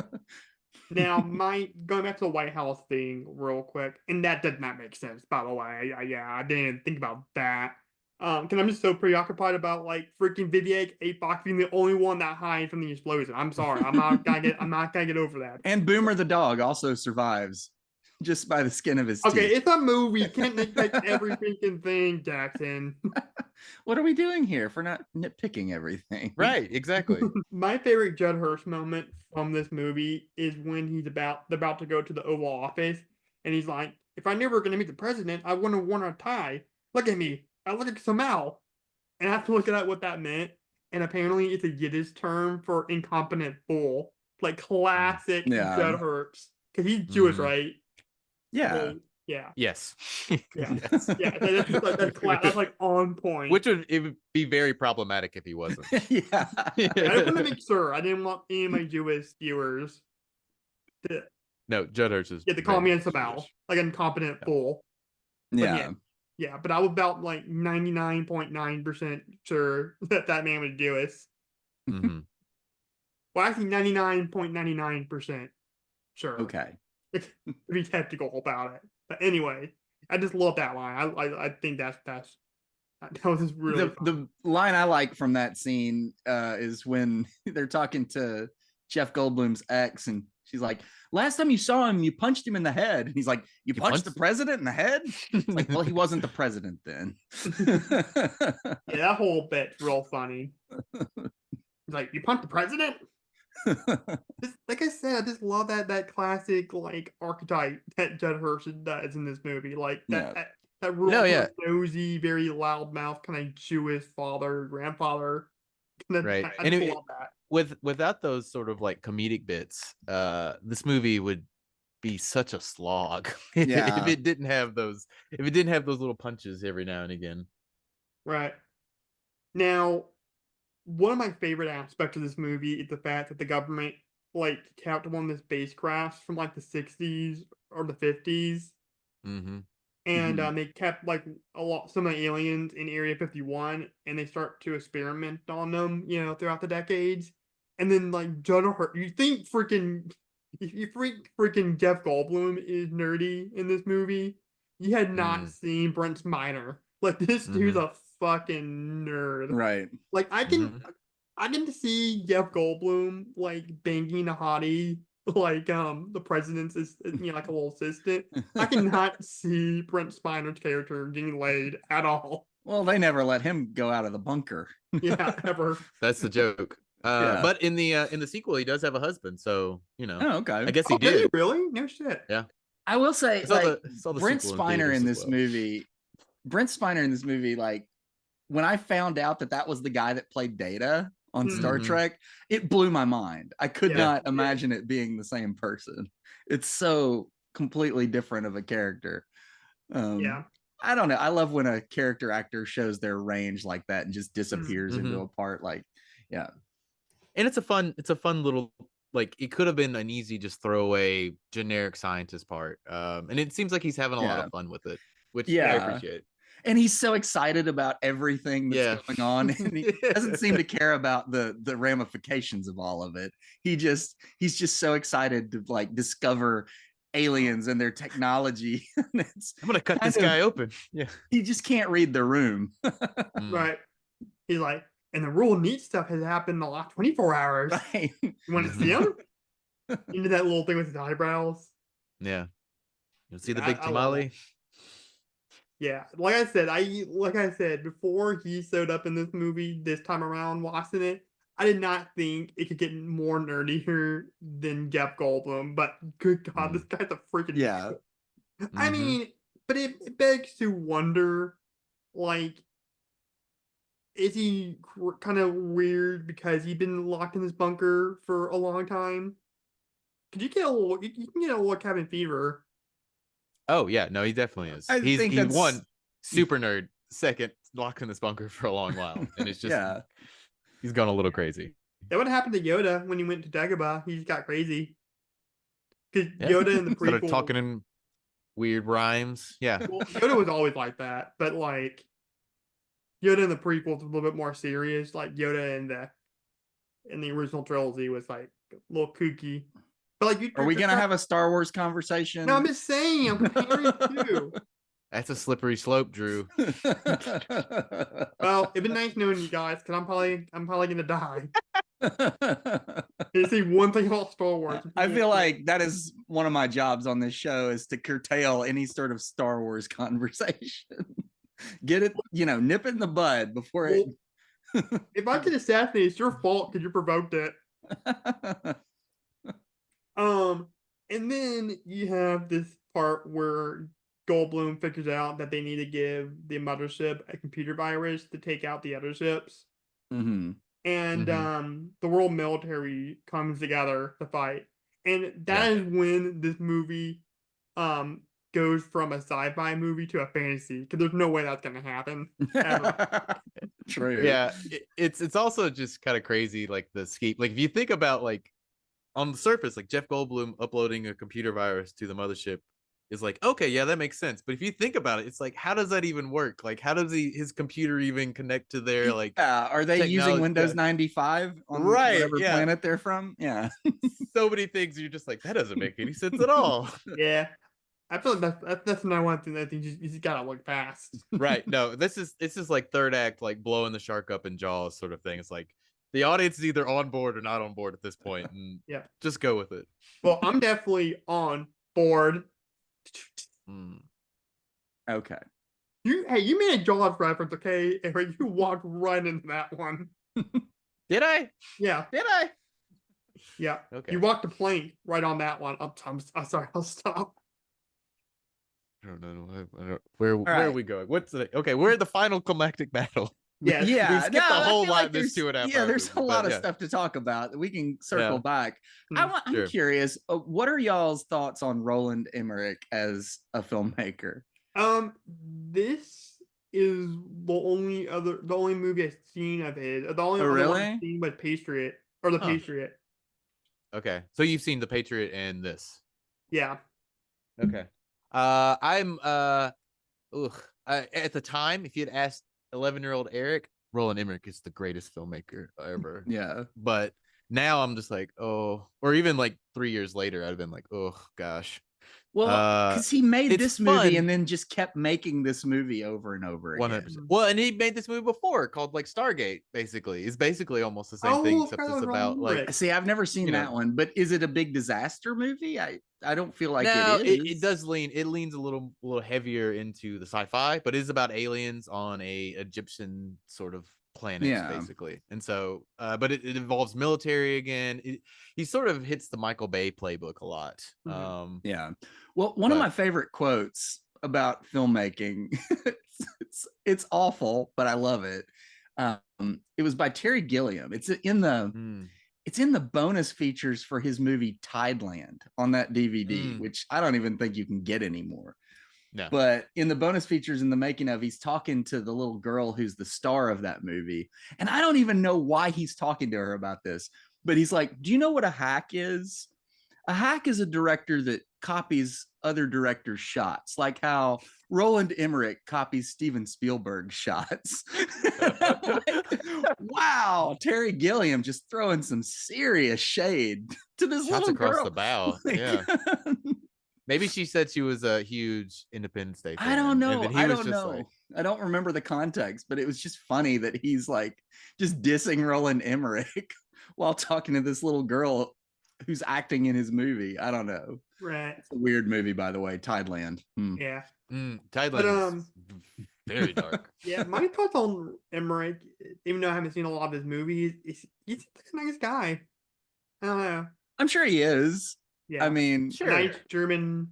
Now, going back to the White House thing real quick, and that did not make sense, by the way. I didn't think about that. Because I'm just so preoccupied about like freaking Vivica A. Fox being the only one that hides from the explosion. I'm sorry, I'm not gonna get over that. And Boomer the dog also survives just by the skin of his teeth. Okay, it's a movie. You can't nitpick every freaking thing, Jackson. What are we doing here for not nitpicking everything? Right, exactly. My favorite Judd Hirsch moment from this movie is when he's about to go to the Oval Office, and he's like, "If I knew we were gonna meet the president, I wouldn't have worn a tie. Look at me. I look like Samal." And I have to look at what that meant. And apparently, it's a Yiddish term for incompetent fool, like classic Yeah. Judd Hirsch, because he's Jewish, Mhm. right? Yeah. Well, yeah. Yes. Yeah. Yes. Yeah, that's like on point. Which would be very problematic if he wasn't. Yeah. I just want to make sure I didn't want any of my Jewish viewers to No, Judd Hirsch is. to call me very a Samal, Jewish. like an incompetent Yeah. fool. Yeah. Yeah, but I was about like 99.9% sure that man was Jewish. Mhm. Well, actually, 99.99% sure. Okay. To be technical about it. But anyway, I just love that line. I think that was just really The line I like from that scene is when they're talking to Jeff Goldblum's ex, and she's like, "Last time you saw him, you punched him in the head." And he's like, "You punched the president in the head?" It's like, well, he wasn't the president then. Yeah, that whole bit's real funny. He's like, "You punched the president?" Like I said, I just love that classic like archetype that Judd Hirsch does in this movie. Like that real No, yeah. nosy, very loudmouth kind of Jewish father, grandfather. Right. I And just it, love that. without those sort of like comedic bits, this movie would be such a slog if it didn't have those little punches every now and again. Right. Now, one of my favorite aspects of this movie is the fact that the government like kept one of the spacecrafts from like the 60s or the 50s. Mm-hmm. And they kept like some of the aliens in Area 51, and they start to experiment on them, throughout the decades. And then like Judd Hirsch, you think freaking Jeff Goldblum is nerdy in this movie? You had not seen Brent Spiner. Like this dude's a fucking nerd. Right. Like I can see Jeff Goldblum like banging a hottie like the president's is like a little assistant. I cannot see Brent Spiner's character getting laid at all. Well, they never let him go out of the bunker. Yeah, ever. That's the joke. Yeah. But in the sequel, he does have a husband, so Oh, okay. I guess he Did he did. really? No shit. Yeah. I will say, saw like, the Brent sequel in Spiner theaters in as this well. movie. Brent Spiner in this movie, like, when I found out that was the guy that played Data on Star Mhm. Trek, it blew my mind. I could Yeah. not imagine it being the same person. It's so completely different of a character. Yeah. I don't know. I love when a character actor shows their range like that and just disappears into a part. Like, yeah. And it's a fun little, like, it could have been an easy just throwaway generic scientist part. And it seems like he's having a lot of fun with it, which I appreciate. And he's so excited about everything that's going on, and he doesn't seem to care about the ramifications of all of it. He's just so excited to like discover aliens and their technology. I'm gonna cut this guy open. Yeah, he just can't read the room. Right. He's like, and the real neat stuff has happened in the last 24 hours. Right. You want to see him? Into that little thing with his eyebrows. Yeah. You see the Yeah, big I love tamale? Yeah, like I said, before he showed up in this movie this time around watching it, I did not think it could get more nerdier than Jeff Goldblum. But good God, this guy's a freaking I mean, but it begs to wonder, like, is he kind of weird because he's been locked in this bunker for a long time? Cause you can get a little cabin fever. Oh yeah, no, he definitely is. I He's think he that's one super nerd, second locked in this bunker for a long while, and it's just yeah. he's gone a little crazy. That would happen to Yoda when he went to Dagobah. He just got crazy. Because Yeah, Yoda in the started prequel, talking in weird rhymes. Yeah, well, Yoda was always like that, but like Yoda in the prequel was a little bit more serious. Like Yoda in the original trilogy was like a little kooky. But like, Are we gonna have a Star Wars conversation? No, I'm just saying. I'm comparing two. that's a slippery slope, Drew. Well, it'd been nice knowing you guys, because I'm probably gonna die. You see one thing about Star Wars. I feel like that is one of my jobs on this show is to curtail any sort of Star Wars conversation. Get it, nip it in the bud before it. If I could assassinate, it's your fault because you provoked it. And then you have this part where Goldblum figures out that they need to give the mothership a computer virus to take out the other ships. Mm-hmm. And the world military comes together to fight. And that is when this movie goes from a sci-fi movie to a fantasy, because there's no way that's gonna happen ever. True. Yeah, it's also just kind of crazy, like the scheme. Like if you think about like on the surface, like Jeff Goldblum uploading a computer virus to the mothership is like, okay, yeah, that makes sense. But if you think about it, it's like, how does that even work? Like, how does his computer even connect to their like? Are they using Windows 95 on whatever planet they're from? Yeah. So many things you're just like, that doesn't make any sense at all. Yeah. I feel like that's what I want to. I think you just gotta look fast. Right. No, this is like third act, like blowing the shark up in Jaws sort of thing. It's like the audience is either on board or not on board at this point, and just go with it. Well, I'm definitely on board. Okay. You made a Jaws reference, okay? And you walked right into that one. Did I? Yeah. Did I? Yeah. Okay. You walked the plank right on that one. I'm sorry. I'll stop. I don't know. Where are we going? What's the okay? We're at the final climactic battle. Yeah. We skipped a whole lot in this 2.5 hour Yeah, there's movie, a lot of stuff to talk about. We can circle back. I'm curious. What are y'all's thoughts on Roland Emmerich as a filmmaker? This is the only movie I've seen of his. The only other one I've seen was Patriot or The Patriot. Okay, so you've seen The Patriot and this. Yeah. Okay. I'm at the time, if you had asked 11-year-old Eric, Roland Emmerich is the greatest filmmaker ever. Yeah. But now I'm just like, oh, or even like 3 years later, I'd have been like, oh gosh. Well, because he made this movie fun. and then just kept making this movie over and over again. 100%. Well, and he made this movie before called like Stargate, basically. It's basically almost the same thing, except it's about like. See, I've never seen that one, but is it a big disaster movie? I don't feel like it is. It does lean. It leans a little heavier into the sci-fi, but it is about aliens on a Egyptian sort of planet, basically. And so, but it involves military again. He sort of hits the Michael Bay playbook a lot. Yeah. Well, one of my favorite quotes about filmmaking, it's awful, but I love it. It was by Terry Gilliam. It's in the bonus features for his movie Tideland on that DVD, which I don't even think you can get anymore. No. But in the bonus features in the making of, he's talking to the little girl who's the star of that movie. And I don't even know why he's talking to her about this, but he's like, do you know what a hack is? A hack is a director that copies other directors' shots, like how Roland Emmerich copies Steven Spielberg's shots. Wow, Terry Gilliam just throwing some serious shade to this shots little across girl. the bow. Yeah. Maybe she said she was a huge Independence Day fan. I don't know. I don't know. Like, I don't remember the context, but it was just funny that he's like just dissing Roland Emmerich while talking to this little girl who's acting in his movie. I don't know. Right. It's a weird movie, by the way. Tideland. Yeah. Tideland is very dark. Yeah, my thoughts on Emmerich, even though I haven't seen a lot of his movies, he's a nice guy. I don't know. I'm sure he is. Yeah. I mean, sure. Nice German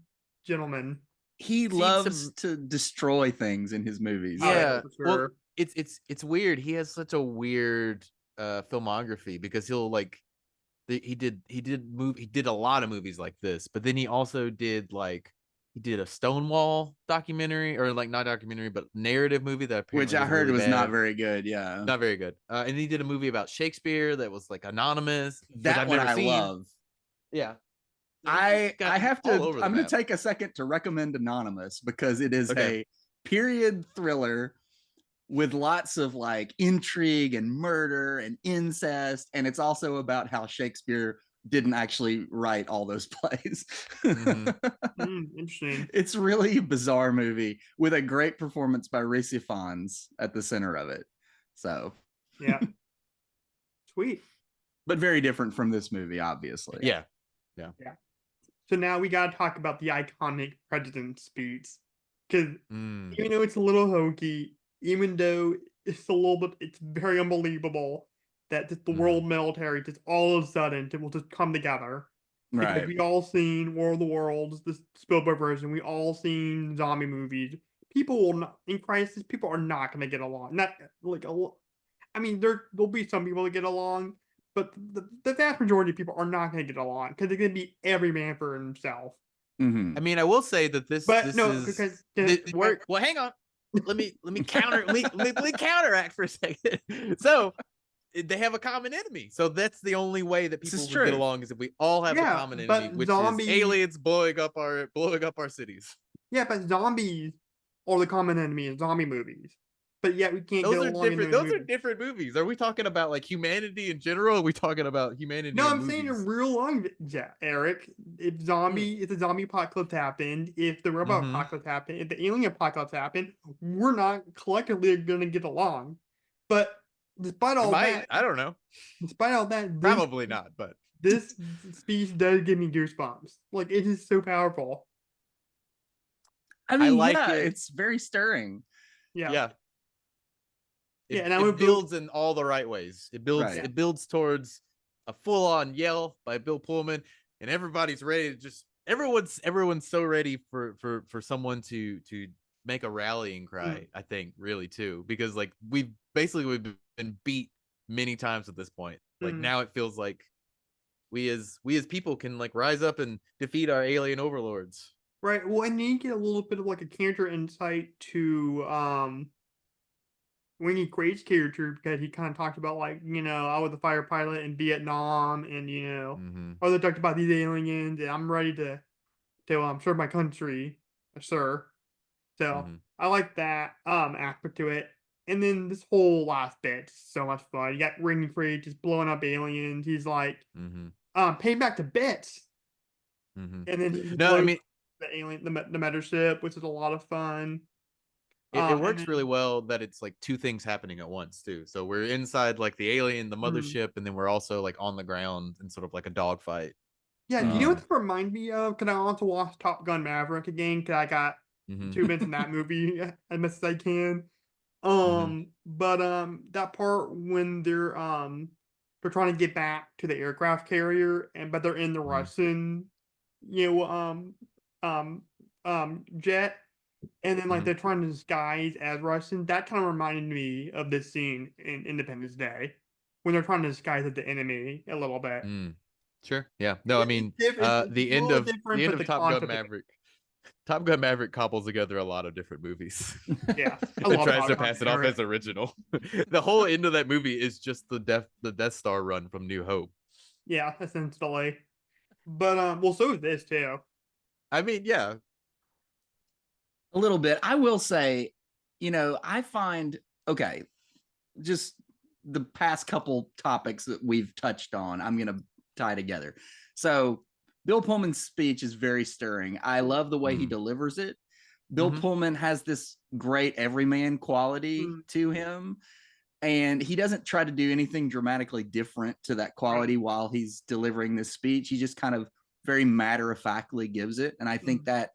gentleman. He loves to destroy things in his movies. Yeah. Sure. Well, it's weird. He has such a weird filmography because he'll like he did a lot of movies like this, but then he also did like he did a Stonewall documentary, or like not documentary, but narrative movie that Which apparently I was heard really was not bad. very good. Yeah. Not very good. And he did a movie about Shakespeare that was like anonymous, which That I've one never I seen. love. Yeah. So he's I just got have all to, over the I'm going map. to take a second to recommend Anonymous because it is Okay. a period thriller with lots of like intrigue and murder and incest. And it's also about how Shakespeare didn't actually write all those plays. Interesting. It's really a bizarre movie with a great performance by Reese Ifans at the center of it. So, Yeah. Sweet. but very different from this movie, obviously. Yeah. So now we got to talk about the iconic president's speech. Because Mm. even though it's a little hokey, even though it's a little bit, it's very unbelievable that just the world military just all of a sudden will just come together. Because Right. we all seen War of the Worlds, the Spielberg version. We all seen zombie movies. People will not in crisis. People are not going to get along. Not like I mean, there'll be some people that get along, but the vast majority of people are not going to get along because they're going to be every man for himself. Mm-hmm. I mean, I will say that this But no, is because well, hang on. Let me counter let me counteract for a second. So they have a common enemy. So that's the only way that This people is would get true. along is if we all have a Yeah, common but enemy, which zombies- is aliens blowing up our cities. yeah, but zombies are the common enemy in zombie movies. But yet we can't Those get are along different. in Those those are movies. different movies. Are we talking about like humanity in general? Or are we talking about humanity? No, in I'm movies? saying in real life, Eric. If the zombie apocalypse happened, if the robot apocalypse happened, if the alien apocalypse happened, we're not collectively going to get along. But despite all that, I don't know. despite all that, Probably not. But this speech does give me goosebumps. Like it is so powerful. I mean, like yeah, it. it's very stirring. Yeah. It, and I it would builds in all the right ways. It builds. Right. It builds towards a full-on yell by Bill Pullman, and everybody's ready to just. Everyone's so ready for someone to make a rallying cry. I think really too, because like we've been beat many times at this point. Like now it feels like we as people can like rise up and defeat our alien overlords. Right. Well, and you get a little bit of like a character insight to Winnie Quaid's character because he kind of talked about like I was a fighter pilot in Vietnam and or they talked about these aliens and I'm ready to serve my country, sir. So I like that aspect to it. And then this whole last bit's so much fun. You got Winnie Quaid just blowing up aliens. He's like paying back to bits. And then he No, I mean the alien the mothership, which is a lot of fun. it works really well that it's like two things happening at once too. So we're inside like the alien, the mothership, and then we're also like on the ground in sort of like a dogfight. Yeah, you know what that remind me of? Can I also watch Top Gun Maverick again? Cause I got 2 minutes in that movie as much as I can. But that part when they're trying to get back to the aircraft carrier but they're in the Russian jet. And then, like, they're trying to disguise as Russian. That kind of reminded me of this scene in Independence Day when they're trying to disguise as the enemy a little bit. Sure. Yeah. No, I mean, the end of Top Gun Maverick. Top Gun Maverick cobbles together a lot of different movies. Yeah, it tries to pass it off as original. The whole end of that movie is just the Death Star run from New Hope. Yeah, essentially. But well, so is this too. I mean, yeah. A little bit. I will say, I find, okay, just the past couple topics that we've touched on, I'm going to tie together. So Bill Pullman's speech is very stirring. I love the way he delivers it. Bill Pullman has this great everyman quality to him. And he doesn't try to do anything dramatically different to that quality while he's delivering this speech. He just kind of very matter-of-factly gives it. And I think that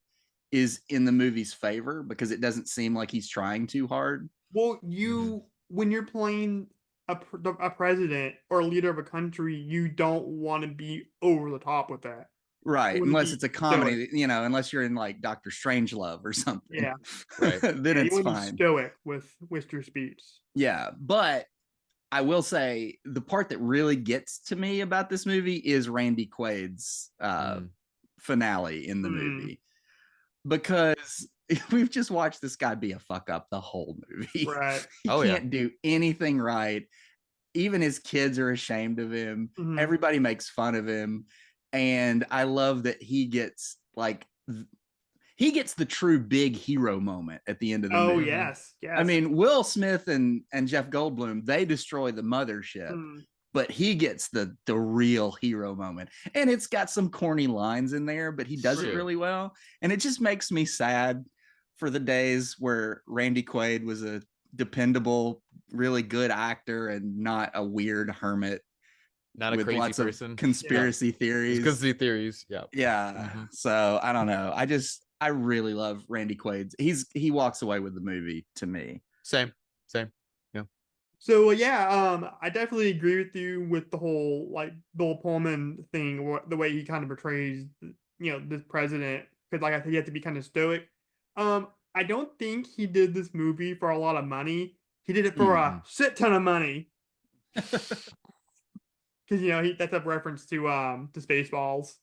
is in the movie's favor because it doesn't seem like he's trying too hard. Well, when you're playing a president or a leader of a country, you don't want to be over the top with that. Right. Unless it's a comedy, unless you're in like Dr. Strangelove or something. Yeah. Right. Then it's you fine. Be stoic with your speech. Yeah. But I will say the part that really gets to me about this movie is Randy Quaid's finale in the movie. because we've just watched this guy be a fuck up the whole movie. Right. He can't do anything right. Even his kids are ashamed of him. Mhm. Everybody makes fun of him. And I love that he gets the true big hero moment at the end of the Oh, movie. yes. I mean, Will Smith and Jeff Goldblum, they destroy the mothership, but he gets the real hero moment. And it's got some corny lines in there, but he does it really well. And it just makes me sad for the days where Randy Quaid was a dependable, really good actor and not a weird hermit. Not a with crazy lots person. Of conspiracy theories. Conspiracy theories. Yeah. Yeah. So I don't know. I really love Randy Quaid. He walks away with the movie to me. Same. Yeah. So I definitely agree with you with the whole like Bill Pullman thing, the way he kind of portrays, this president. Because like I said, he had to be kind of stoic. I don't think he did this movie for a lot of money. He did it for a shit ton of money. Because that's a reference to Spaceballs.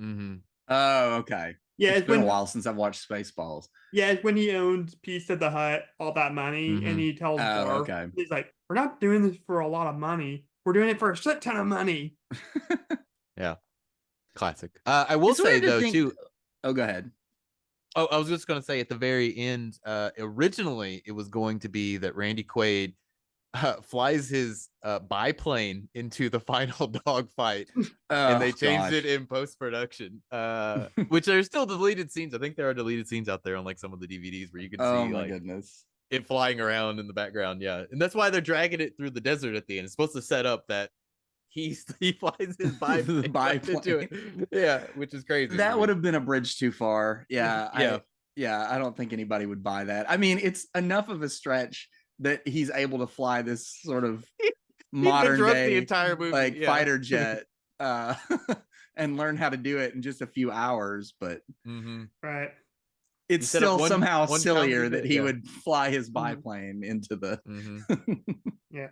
Oh, okay. Yeah, it's been a while since I've watched Spaceballs. Yeah, it's when he owned Pizza of the Hut, all that money, and he tells Barf, he's like, "We're not doing this for a lot of money. We're doing it for a shit ton of money." Yeah, classic. I will say though too. Oh, go ahead. Oh, I was just going to say at the very end, originally it was going to be that Randy Quaid flies his biplane into the final dogfight, and they changed it in post-production. Which there's still deleted scenes. I think there are deleted scenes out there on like some of the DVDs where you can see like goodness. It flying around in the background. Yeah, and that's why they're dragging it through the desert at the end. It's supposed to set up that he flies his biplane into it. Yeah, which is crazy. That would have been a bridge too far. Yeah. Yeah. I don't think anybody would buy that. I mean, it's enough of a stretch that he's able to fly this sort of modern day the entire movie, like fighter jet and learn how to do it in just a few hours, but right, it's still somehow sillier that he would fly his biplane into the yeah.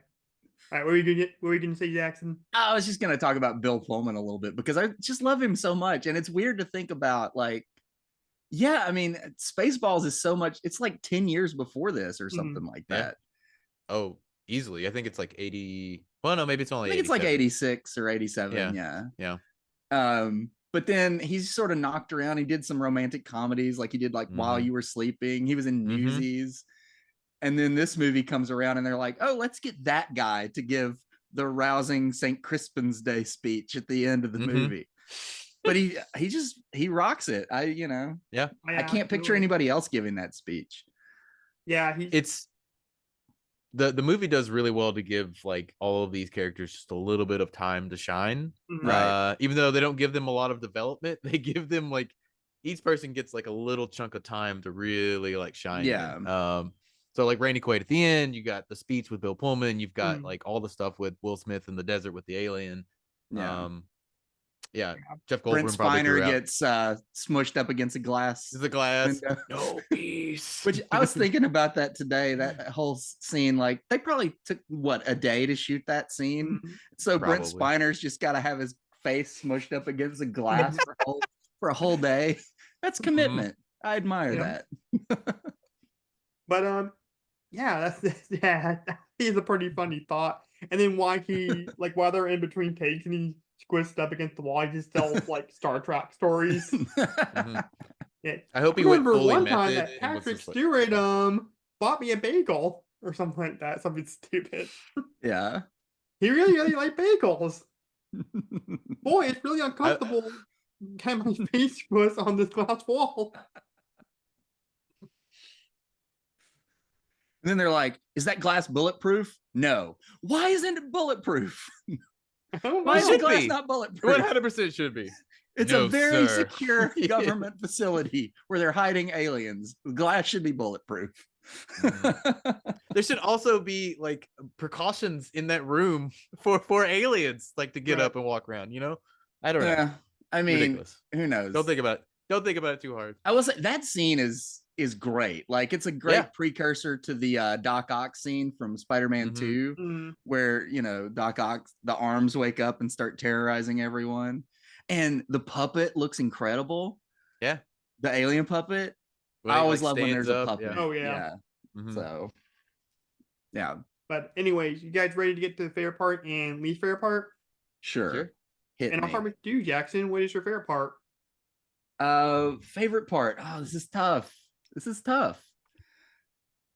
All right, what were you gonna say, Jackson? I was just gonna talk about Bill Pullman a little bit because I just love him so much, and it's weird to think about like, I mean, Spaceballs is so much. It's like 10 years before this or something like that. Oh, easily. I think it's like 80. Well, no, maybe it's only. I think it's like 86 or 87. Yeah. But then he's sort of knocked around. He did some romantic comedies, like he did like While You Were Sleeping. He was in Newsies. And then this movie comes around and they're like, oh, let's get that guy to give the rousing St. Crispin's Day speech at the end of the movie. But he rocks it. I can't picture anybody else giving that speech. Yeah, it's the movie does really well to give like all of these characters just a little bit of time to shine. Right. Even though they don't give them a lot of development, they give them like each person gets like a little chunk of time to really like shine. Yeah. So like Randy Quaid at the end, you got the speech with Bill Pullman, you've got like all the stuff with Will Smith in the desert with the alien. Jeff Goldblum. Brent Spiner gets smushed up against a glass. The glass. window. No peace. Which I was thinking about that today. That whole scene, like they probably took a day to shoot that scene. So Brent Spiner's just got to have his face smushed up against a glass for a whole day. That's commitment. I admire that. But he's a pretty funny thought. And then while they're in between takes and he squished up against the wall, he just tells like Star Trek stories. I hope he went remember fully one time method that and was Patrick just like- Stewart bought me a bagel or something like that. Something stupid. Yeah. He really, really liked bagels. Boy, it's really uncomfortable having my face squished on this glass wall. And then they're like, is that glass bulletproof? No. Why isn't it bulletproof? Why is the glass not bulletproof? 100% should be. It's a very secure government facility where they're hiding aliens. The glass should be bulletproof. There should also be like precautions in that room for aliens, like to get up and walk around, I don't know. I mean, ridiculous. Who knows? Don't think about it too hard. I will say that scene is great. Like it's a great precursor to the Doc Ock scene from Spider-Man 2, where Doc Ock, the arms wake up and start terrorizing everyone, and the puppet looks incredible. Yeah, The alien puppet. When I he, always like, love when stands there's a up, puppet. yeah. Oh, yeah. Mhm. So, yeah, But anyways, you guys ready to get to the favorite part and least favorite part? sure. Sure. Hit And I'll me. start with you, Jackson. What is your favorite part? Favorite part. Oh, this is tough. This is tough.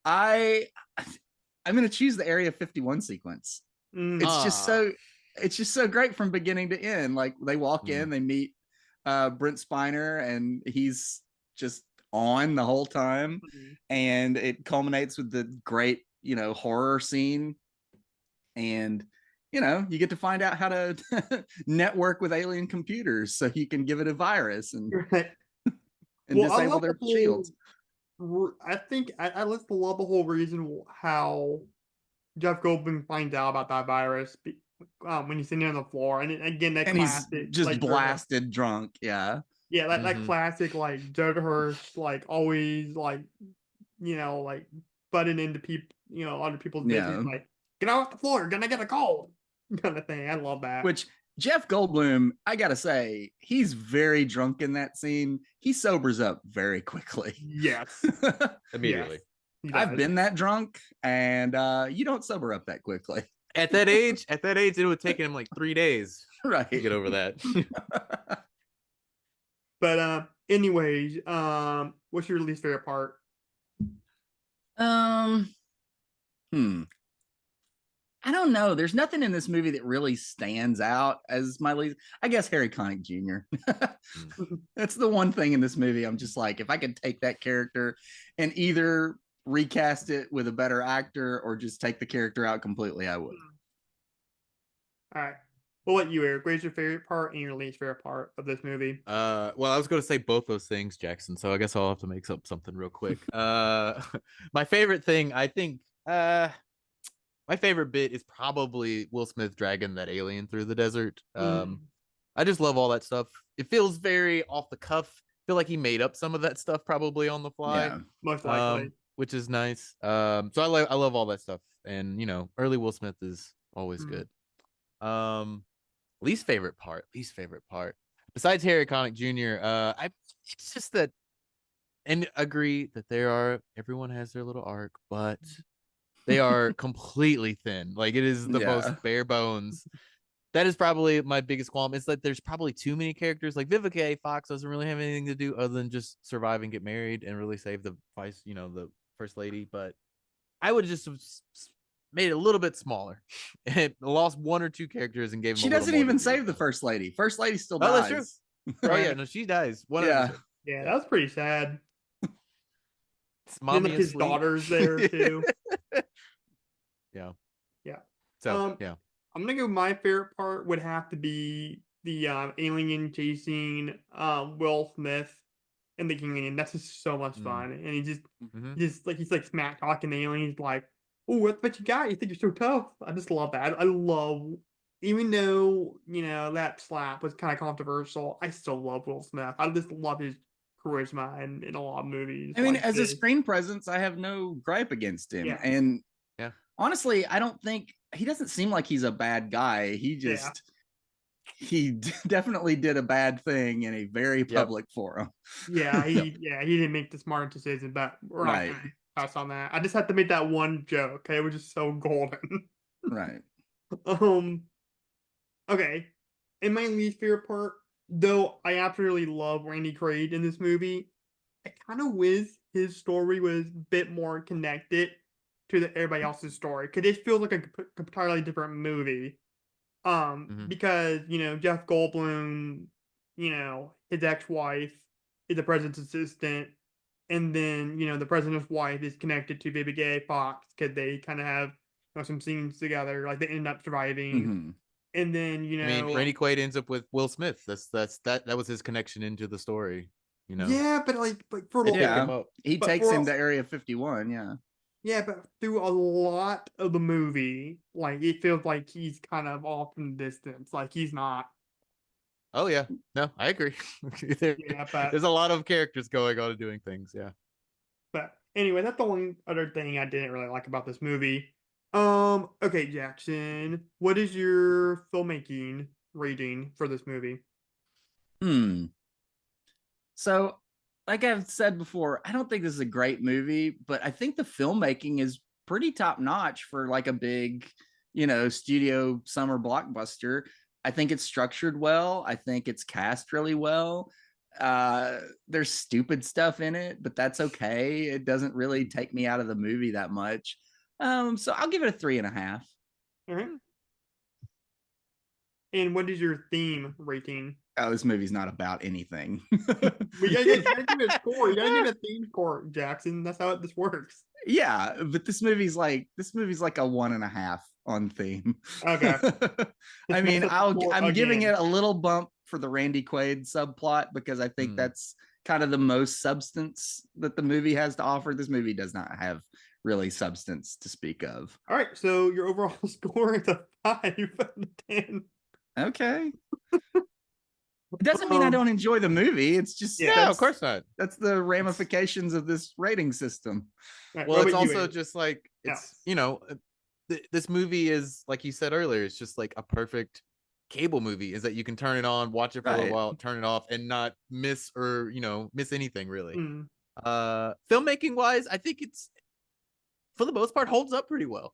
I'm gonna choose the Area 51 sequence. Mm, It's just so great from beginning to end. Like they walk in, Mm. they meet Brent Spiner, and he's just on the whole time, mhm. and it culminates with the great, horror scene. And you get to find out how to network with alien computers so you can give it a virus and Right. and Well, I disable love their the whole. shields. I think I just love the whole reason how Jeff Goldblum finds out about that virus when he's sitting on the floor, and again that And he's classic just like blasted drunk. Yeah. yeah that Mhm. classic like Jodie Hurst like always like like butting into people other people's business Yeah. like get off the floor, you're gonna get a cold kind of thing. I love that. Which Jeff Goldblum, I gotta say, he's very drunk in that scene. He sobers up very quickly. Yes, Immediately. he I've does. been that drunk, and you don't sober up that quickly. At that age, it would take him like 3 days Right. to get over that. But anyways, what's your least favorite part? um I don't know. There's nothing in this movie that really stands out as my least. I guess Harry Connick Jr. That's the one thing in this movie. I'm just like, if I could take that character and either recast it with a better actor or just take the character out completely, I would. All right. We'll let you, Eric. What's your favorite part and your least favorite part of this movie? Well, I was going to say both those things, Jackson. So I guess I'll have to make up something real quick. My favorite thing, I think, my favorite bit is probably Will Smith dragging that alien through the desert. I just love all that stuff. It feels very off the cuff. I feel like he made up some of that stuff probably on the fly. Yeah. Most likely. Which is nice. So I love all that stuff. And early Will Smith is always good. Least favorite part. Besides Harry Connick Jr., it's just that, and agree that everyone has their little arc, but they are completely thin. Like it is the most bare bones. That is probably my biggest qualm. It's that there's probably too many characters. Like Vivica A. Fox doesn't really have anything to do other than just survive and get married and really save the vice, the first lady. But I would just have made it a little bit smaller and lost one or two characters and gave them. She doesn't even save the first lady. First lady still dies. Oh, that's true. Oh yeah, no, she dies. 100%. Yeah, that was pretty sad. It's mommy his asleep. daughter's there too. Yeah. Yeah. So yeah. I'm gonna go. My favorite part would have to be the alien chasing Will Smith and the King. That's just so much fun. And he just like he's like smack talking the alien. He's like, "Oh, what you got? You think you're so tough?" I just love that. I love, even though that slap was kind of controversial. I still love Will Smith. I just love his charisma in a lot of movies. I mean, like as this. a screen presence, I have no gripe against him. Yeah. And yeah, honestly, I don't think he doesn't seem like he's a bad guy. He just he definitely did a bad thing in a very public forum. Yeah, he didn't make the smart decision, but we're not gonna pass on that. I just had to make that one joke. Okay, it was just so golden. Right. Okay. In my least favorite part, though, I absolutely love Randy Quaid in this movie. I kind of wish his story was a bit more connected to everybody else's story, because it feels like a entirely different movie. Because Jeff Goldblum, his ex-wife is the president's assistant, and then the president's wife is connected to Baby Gay Fox because they kind of have some scenes together. Like they end up surviving, and then I mean, Randy Quaid ends up with Will Smith. That was his connection into the story. Yeah, but for he takes him to Area 51. Yeah. Yeah, but through a lot of the movie, like it feels like he's kind of off in the distance. Like he's not. Oh yeah, no, I agree. There's a lot of characters going on and doing things. Yeah. But anyway, that's the only other thing I didn't really like about this movie. Okay, Jackson, what is your filmmaking rating for this movie? So like I've said before, I don't think this is a great movie, but I think the filmmaking is pretty top notch for like a big, studio summer blockbuster. I think it's structured well. I think it's cast really well. There's stupid stuff in it, but that's okay. It doesn't really take me out of the movie that much. So I'll give it a 3.5. All right. And what is your theme rating? Oh, this movie's not about anything. We gotta give it a score. You gotta give it a theme score, Jackson. That's how this works. Yeah, but this movie's like a 1.5 on theme. Okay. I mean, I'm giving again. it a little bump for the Randy Quaid subplot because I think that's kind of the most substance that the movie has to offer. This movie does not have really substance to speak of. All right, so your overall score is a 5 out of 10. Okay. It doesn't mean I don't enjoy the movie. It's just of course not. That's the ramifications of this rating system. Right, Well, it's also just like it's Yeah. This movie is, like you said earlier, it's just like a perfect cable movie. Is that you can turn it on, watch it for a Right. little while, turn it off, and not miss anything really. Mm. Filmmaking wise, I think it's for the most part holds up pretty well.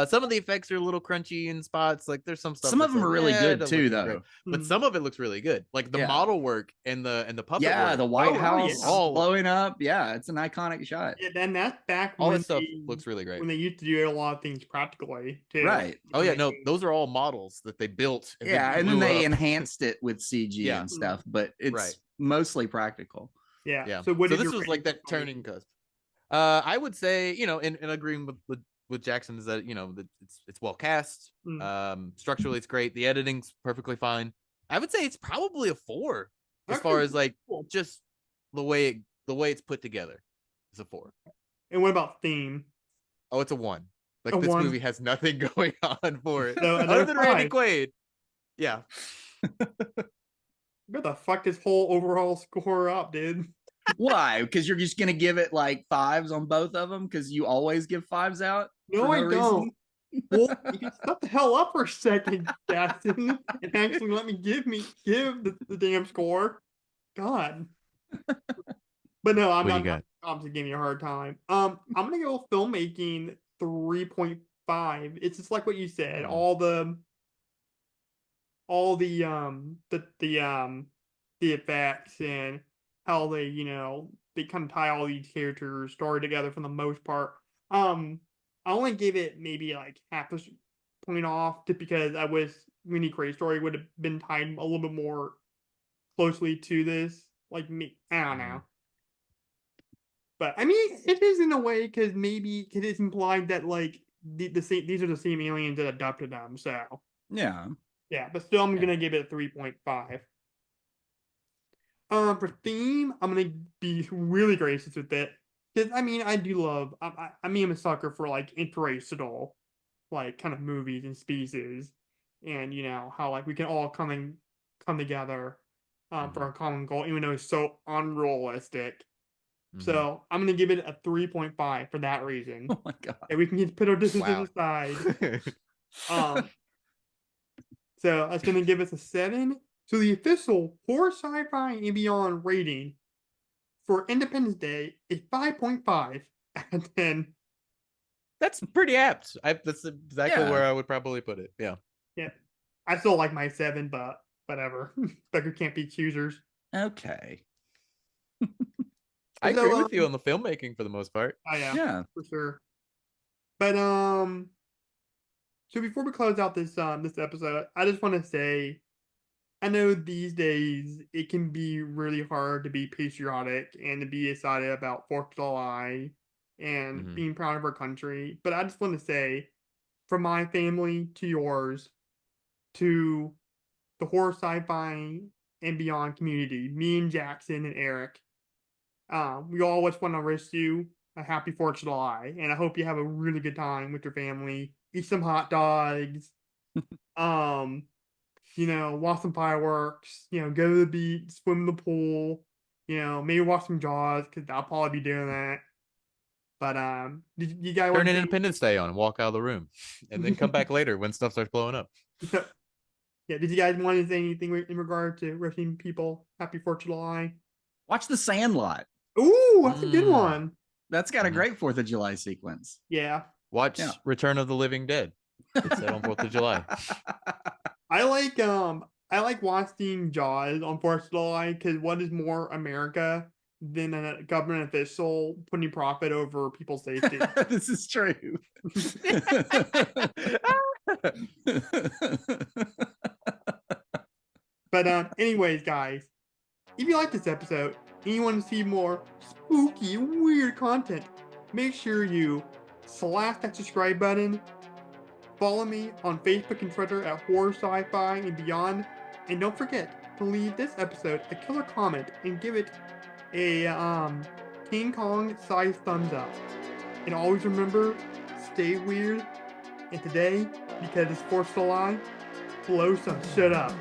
Some of the effects are a little crunchy in spots. Like there's some stuff. Some of them like, are really good it doesn't too, look though. great. But Mm. some of it looks really good. Like the model work and the puppet Yeah, work. the White Oh, House yeah. blowing up. Yeah, it's an iconic shot. Yeah, then that's back All when that stuff looks really great. when they used to do a lot of things practically too. Right. Oh yeah, no, those are all models that they built. Yeah, and then they enhanced it with CG Yeah. and stuff, but it's Right. mostly practical. Yeah. Yeah. So what is this your was rating like that for turning filmmaking? cusp. I would say, in agreeing with Jackson, is that that it's well cast. Structurally it's great. The editing's perfectly fine. I would say it's probably a 4 as far as like cool. just the way it's put together. It's a 4. And what about theme? Oh, it's a 1. Like A this 1. movie has nothing going on for it So other another than Randy 5. Quaid. Yeah. What the fuck this whole overall score up, dude? Why? Because you're just gonna give it like 5s on both of them because you always give 5s out? No, I don't. Well, you can shut the hell up for a second, Jackson, and actually let me give the damn score. God. But no, I'm What do you not got? obviously giving you a hard time. I'm gonna go filmmaking 3.5. It's just like what you said. All the effects and how they they kind of tie all these characters story together for the most part. I only gave it maybe like half a point off just because I wish Winnie Cray's story would have been tied a little bit more closely to this. Like me, I don't know. But I mean, it is in a way because maybe it is implied that like these are the same aliens that adopted them. So Yeah. yeah, but still, I'm gonna give it a 3.5. For theme, I'm gonna be really gracious with it because I mean, I do love. I mean, I'm a sucker for like interracial, like kind of movies and species, and how like we can all come together, for a common goal, even though it's so unrealistic. So I'm gonna give it a 3.5 for that reason. Oh my god. And we can just put our differences Wow. aside. So that's gonna give us a 7. So the official horror, sci-fi, and beyond rating for Independence Day is 5.5 out of 10. That's pretty apt. That's exactly Yeah. where I would probably put it. Yeah. Yeah, I still like my 7, but whatever. Beggars can't be choosers. Okay. I So, agree with you on the filmmaking for the most part. Oh yeah, Yeah. for sure. But so before we close out this episode, I just want to say, I know these days it can be really hard to be patriotic and to be excited about 4th of July and being proud of our country. But I just want to say, from my family to yours, to the horror, sci-fi, and beyond community, me and Jackson and Eric, we all just want to wish you a happy 4th of July, and I hope you have a really good time with your family. Eat some hot dogs. Watch some fireworks. Go to the beach, swim in the pool. Maybe watch some Jaws because I'll probably be doing that. But did you guys Turn Independence Day on and walk out of the room, and then come back later when stuff starts blowing up. Yeah. Did you guys want to say anything in regard to wishing people happy 4th of July? Watch The Sandlot. Ooh, that's a good Mm. one. That's got a Mhm. great 4th of July sequence. Yeah. Watch Yeah. Return of the Living Dead. It's set on 4th of July. I like watching Jaws on 4th of July because what is more America than a government official putting profit over people's safety? This is true. But anyways, guys, if you like this episode and you want to see more spooky and weird content, make sure you slash that subscribe button. Follow me on Facebook and Twitter at Horror Sci-Fi and Beyond. And don't forget to leave this episode a killer comment and give it a King Kong size thumbs up. And always remember, stay weird. And today, because it's 4th of July, blow some shit up.